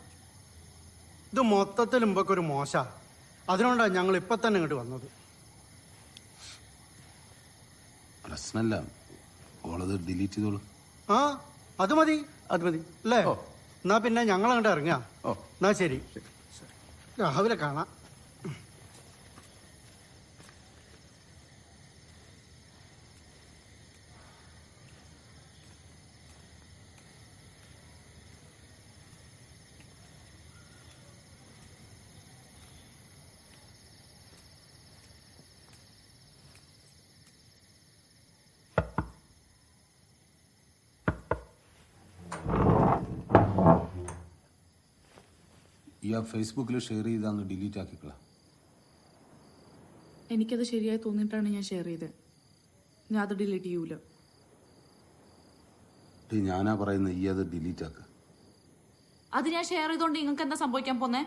ഇത് മൊത്തത്തിൽ മുമ്പൊക്കെ മോശ. അതിനോണ്ടാണ് ഞങ്ങൾ ഇപ്പൊ തന്നെ ഇങ്ങോട്ട് വന്നത്. പ്രശ്നമല്ല, ഓളത് ഡിലീറ്റ് ചെയ്തോളൂ. അത് മതി അല്ലേ? എന്നാ പിന്നെ ഞങ്ങൾ അങ്ങോട്ട് ഇറങ്ങാ. എന്നാ ശരി, രാവിലെ കാണാം. ഈ ഫേസ്ബുക്കിൽ ഷെയർ ചെയ്താന്ന് ഡിലീറ്റ് ആക്കിക്കളാം. എനിക്കത് ശരിയായി തോന്നിയിട്ടാണ് ഞാൻ ഷെയർ ചെയ്തത്. ഞാൻ അത് ഡിലീറ്റ് ചെയ്യൂല. ഞാനാ പറയുന്നത്, ഈ അത് ഡിലീറ്റ് ആക്ക. അത് ഞാൻ ഷെയർ ചെയ്തോണ്ട് നിങ്ങൾക്ക് എന്താ സംഭവിക്കാൻ പോന്നേ?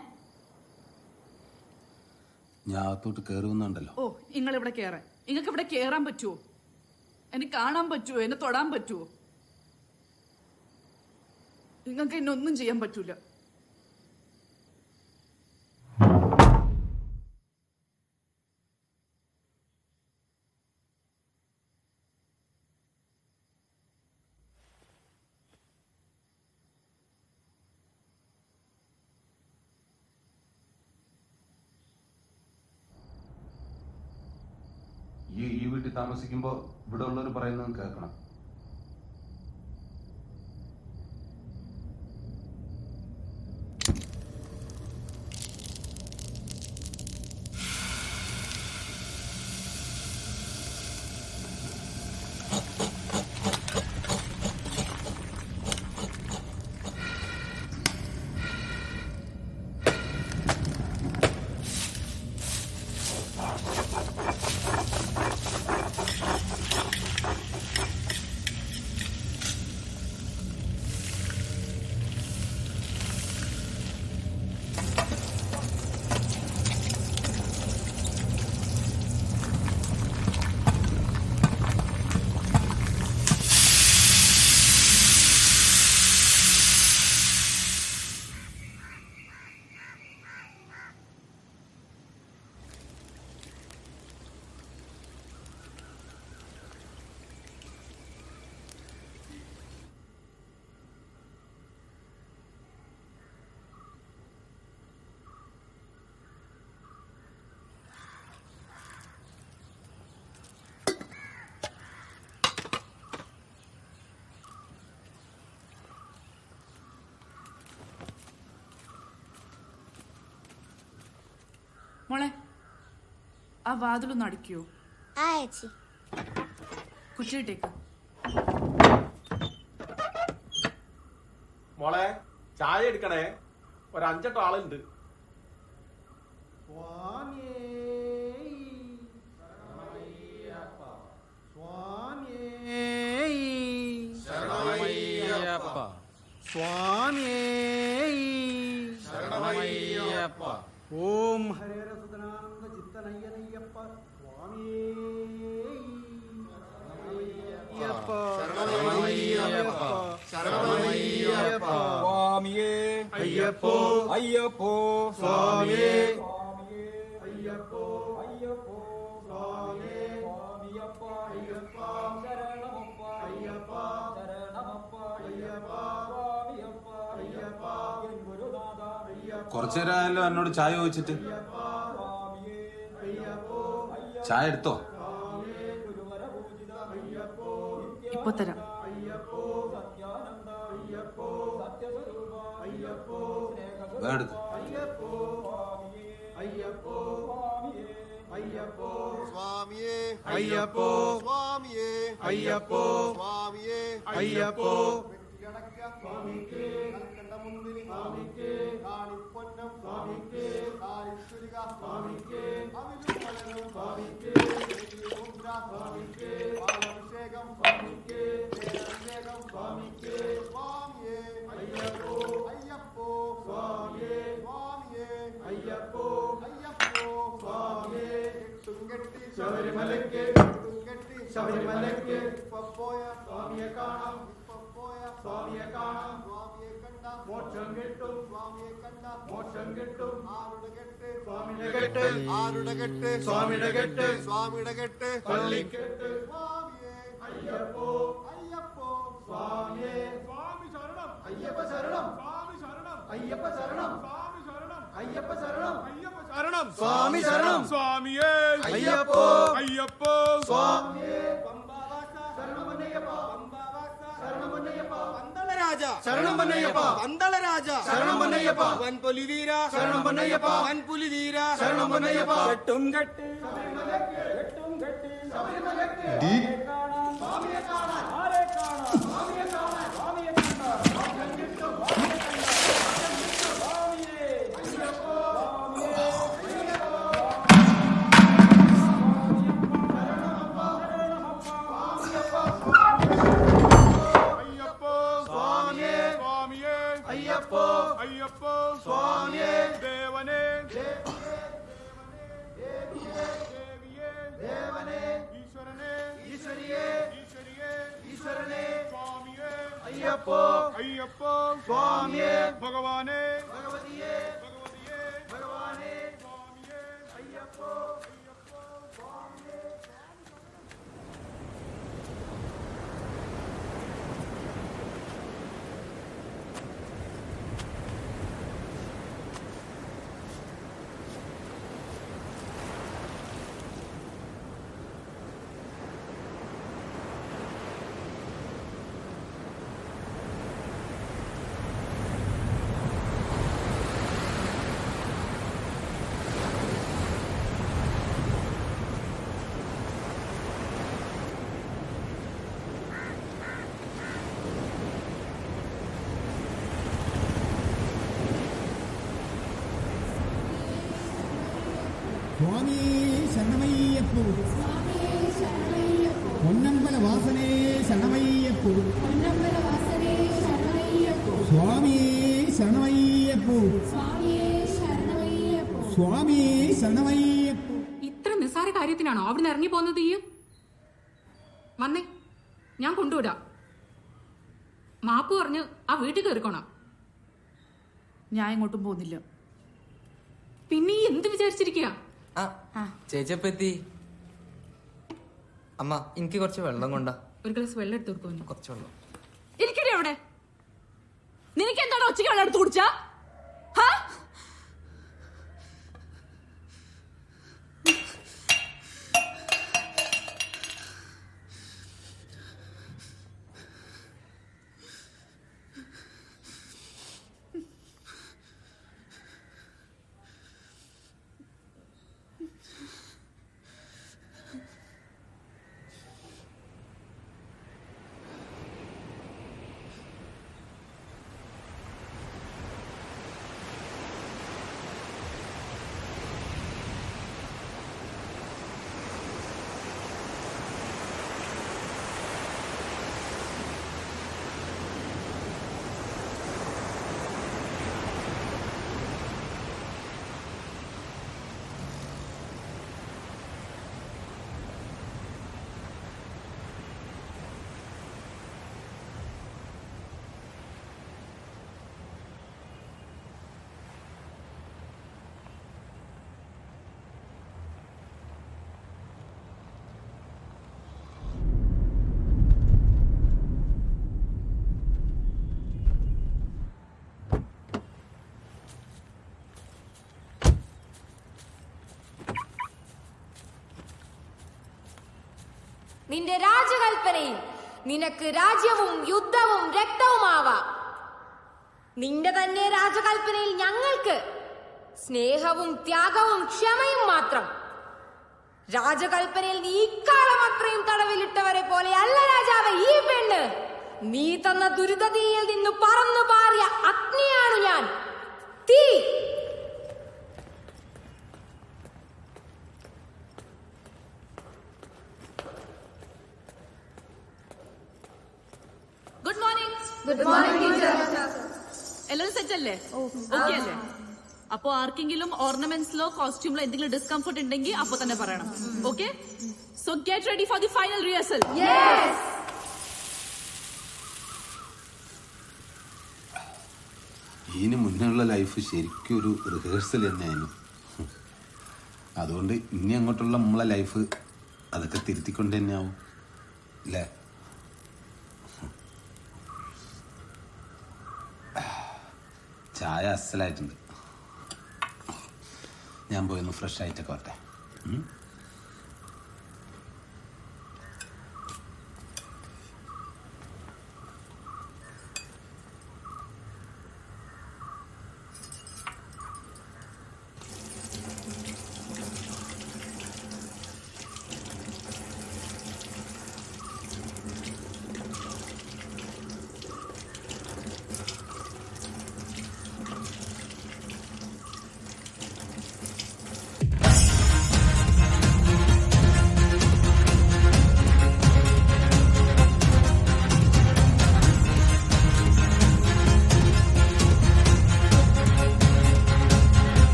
ഞാൻ അകത്തോട്ട് കയറുന്നുണ്ടല്ലോ. ഓ, നിങ്ങൾ ഇവിടെ കയറാൻ, നിങ്ങൾക്ക് ഇവിടെ കയറാൻ പറ്റുമോ? എന്നെ കാണാൻ പറ്റുമോ? എന്നെ തൊടാൻ പറ്റുമോ? നിങ്ങൾക്ക് എന്നെ ഒന്നും ചെയ്യാൻ പറ്റൂല. ഈ വീട്ടിൽ താമസിക്കുമ്പോ ഇവിടെ ഉള്ളവർ പറയുന്നത് കേൾക്കണം. ആ വാതിലൊന്ന് അടയ്ക്കോ? ആ ചേച്ചി. കുറ്റിയിട്ടേക്ക്. മോളെ ചായ എടുക്കണേ, ഒരു 5-8 ആളുണ്ട്. ഓം ഹരേരസുതനാനന്ദ ചിത്തനയ്യനയ്യപ്പ സ്വാമിയേ അയ്യപ്പോ അയ്യപ്പോ സ്വാമിയേ അയ്യപ്പോ അയ്യപ്പോ സ്വാമിയേ സ്വാമിയപ്പ അയ്യപ്പ ശരണമപ്പ അയ്യപ്പ ശരണമപ്പ അയ്യപ്പ സ്വാമിയപ്പ അയ്യപ്പ എൻ ഗുരുനാഥ അയ്യപ്പ. കുറച്ചു നേരമായല്ലോ എന്നോട് ചായ ചോദിച്ചിട്ട്. ചായ എടുത്തോ? ഇപ്പൊ തരാം. എടുത്തു. സ്വാമിയേ അയ്യപ്പോ സ്വാമിയേ അയ്യപ്പോ സ്വാമിയേ അയ്യപ്പോ സ്വാമിക്ക് കൽക്കണ്ടമുന്തിരി സ്വാമിക്ക് കാണിപ്പൊന്നം സ്വാമിക്ക് കാലിച്ചുരിക സ്വാമിക്ക് അവിലും മലരും സ്വാമിക്ക് മുദ്ര സ്വാമിക്ക് പാലഭിഷേകം സ്വാമിക്ക് അഭിഷേകം സ്വാമിക്ക് സ്വാമിയേ അയ്യപ്പോ അയ്യപ്പോ സ്വാമിയേ സ്വാമിയേ അയ്യപ്പോ അയ്യപ്പോ സ്വാമിയേ കെട്ടുംകെട്ടി ശബരിമലയ്ക്ക് കെട്ടുംകെട്ടി ശബരിമലയ്ക്ക് പോയ സ്വാമിയെ കാണാം. സ്വാമിയെ കാണാം. സ്വാമിയെ കണ്ട മോക്ഷം കിട്ടും. സ്വാമിയെ കണ്ട മോക്ഷം കിട്ടും. ആരുടെ കെട്ട്? സ്വാമിയുടെ കെട്ട്. ആരുടെ കെട്ട്? സ്വാമിയുടെ കെട്ട്. സ്വാമിയുടെ കെട്ട് പള്ളിക്കെട്ട്. സ്വാമിയെ അയ്യപ്പോ അയ്യപ്പോ സ്വാമിയെ സ്വാമി ശരണം അയ്യപ്പ ശരണം സ്വാമി ശരണം അയ്യപ്പ ശരണം സ്വാമി ശരണം അയ്യപ്പ ശരണം അയ്യപ്പ ശരണം സ്വാമി ശരണം സ്വാമിയെ അയ്യപ്പോ അയ്യപ്പോ സ്വാമിയെ ശരണം പൊന്നയ്യപ്പ വന്ദള രാജ ശരണം പൊന്നയ്യപ്പ വൻപുലി വീര ശരണം പൊന്നയ്യപ്പ വൻപുലി വീര ശരണം പൊന്നയ്യപ്പ കെട്ടും കെട്ട് കെട്ടും കെട്ട് സ്വാമിയെ കാണാൻ ആരെ കാണാൻ സ്വാമിയെ കാണാൻ സ്വാമിയെ കാണാൻ മോക്ഷം കിട്ടും സ്വാമിയെ കണ്ട സ്വാമിയെ അയ്യപ്പോ സ്വാമിയെ അയ്യപ്പോ അയ്യപ്പോ അയ്യപ്പോ സ്വാമിയേ ദേവനേ ദേവനേ ഈശ്വരനേ ഈശ്വരിയേ ഈശ്വരിയേ ഈശ്വരനേ സ്വാമിയേ അയ്യപ്പോ അയ്യപ്പോ സ്വാമിയേ ഭഗവാനേ ഭഗവതിയേ ഭഗവതിയേ ഭഗവാനേ സ്വാമിയേ അയ്യപ്പോ അയ്യപ്പോ സ്വാമിയേ. സ്വാമി ശരണമയ്യപ്പോ പൊന്നമ്പല വാസനേ ശരണമയ്യപ്പോ സ്വാമി ശരണമയ്യപ്പോ സ്വാമി ശരണമയ്യപ്പോ. ഇത്ര നിസ്സാര കാര്യത്തിനാണോ അവിടുന്ന് ഇറങ്ങി പോകുന്നത്? ഈ വന്നേ, ഞാൻ കൊണ്ടുവിടാം. മാപ്പ് പറഞ്ഞ് ആ വീട്ടിൽ കയറിക്കോണം. ഞാൻ എങ്ങോട്ടും പോകുന്നില്ല. പിന്നെ ഈ എന്ത് വിചാരിച്ചിരിക്കുക? ചേച്ചിയപ്പ എത്തി. അമ്മ എനിക്ക് കുറച്ച് വെള്ളം കൊണ്ടാ. ഒരു ഗ്ലാസ് വെള്ളം എടുത്ത് കൊടുക്കും. കുറച്ച് വെള്ളം. ഇരിക്കട്ടെ അവിടെ. നിനക്ക് എന്താണ് ഒച്ചയ്ക്ക് വെള്ളം എടുത്ത് കുടിച്ചാ? നിന്റെ രാജകൽപ്പനയിൽ നിനക്ക് രാജ്യവും യുദ്ധവും രക്തവുമാവാം. നിന്റെ തന്നെ രാജകൽപ്പനയിൽ ഞങ്ങൾക്ക് സ്നേഹവും ത്യാഗവും ക്ഷമയും മാത്രം. രാജകൽപ്പനയിൽ നീ ഇക്കാലം അത്രയും തടവിലിട്ടവരെ പോലെ അല്ല രാജാവ് ഈ പെണ്ണ്. നീ തന്ന ദുരിതതീയിൽ നിന്ന് പറന്നു പാറിയ അഗ്നിയാണ് ഞാൻ. തീ. Good morning. Good morning teacher. എല്ലാവരും സെറ്റ് അല്ലേ? ഓക്കെ അല്ലേ? അപ്പോ ആർക്കെങ്കിലും ഓർണമെന്റ്സിലോ കോസ്റ്റ്യൂമിലോ എന്തെങ്കിലും ഡിസ്കംഫർട്ട് ഉണ്ടെങ്കിൽ അപ്പൊ തന്നെ പറയണം. Okay? So get ready for the final rehearsal. ഇതിന് മുന്നുള്ള ലൈഫ് ശരിക്കും ഒരു റിഹേഴ്സൽ തന്നെയായിരുന്നു. അതുകൊണ്ട് ഇനി അങ്ങോട്ടുള്ള നമ്മളെ ലൈഫ് അതൊക്കെ തിരുത്തിക്കൊണ്ട് തന്നെയാവും അല്ലേ? ചായ അസലായിട്ടുണ്ട്. ഞാൻ പോയി ഒന്ന് ഫ്രഷ് ആയിട്ടൊക്കെ വരട്ടെ.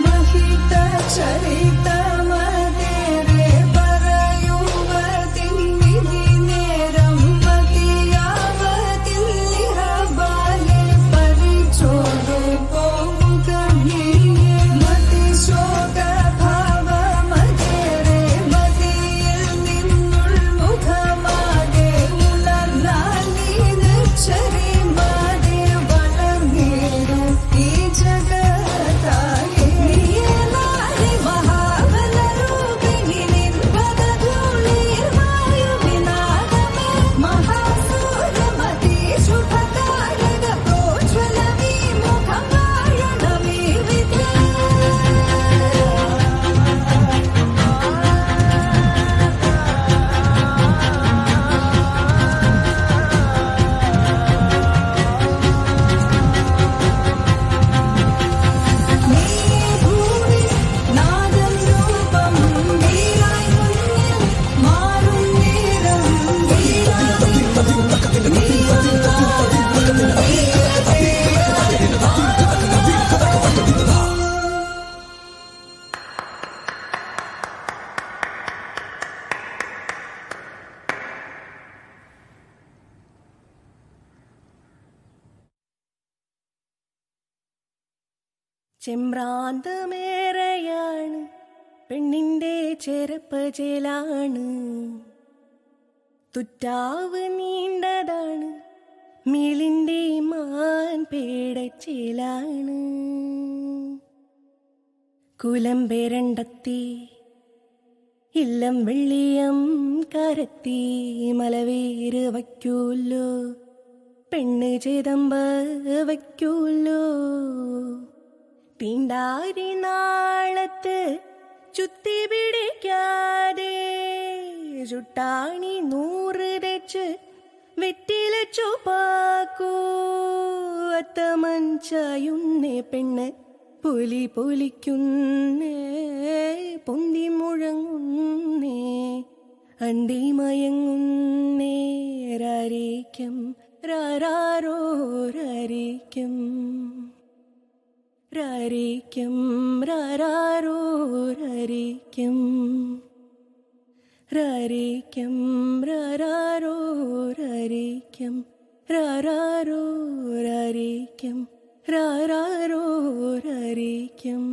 Mahita ചെമ്പ്രാന്തമേറെയാണ് പെണ്ണിന്റെ ചെറുപ്പജലാണ്, തുറ്റാവ് നീണ്ടതാണ് മീളിന്റെ മാൻ പേടച്ചേലാണ്. കുലം പേരണ്ടത്തി ഇല്ലം വെള്ളിയം കരത്തി മലവേര് വയ്ക്കൂല്ലോ, പെണ്ണ് ചേതമ്പ വയ്ക്കൂല്ലോ. തീണ്ടാരി നാളത്ത് ചുത്തി പിടിക്കാതെ ചുട്ടാണി 100 തെച്ച് വെറ്റില ചുപ്പാക്കൂ. അത്തമഞ്ചായുന്നേ പെണ്ണ് പുലി പൊലിക്കുന്നേ, പൊന്തി മുഴങ്ങുന്നേ, അണ്ടി മയങ്ങുന്നേ. രാരീക്കം രാരോ രാരീക്കം, രാരീക്കം രാരോ രാരീക്കം, രാരീക്കം രാരോ രാരീക്കം, രാരോ രാരീക്കം, രാരോ രാരീക്കം.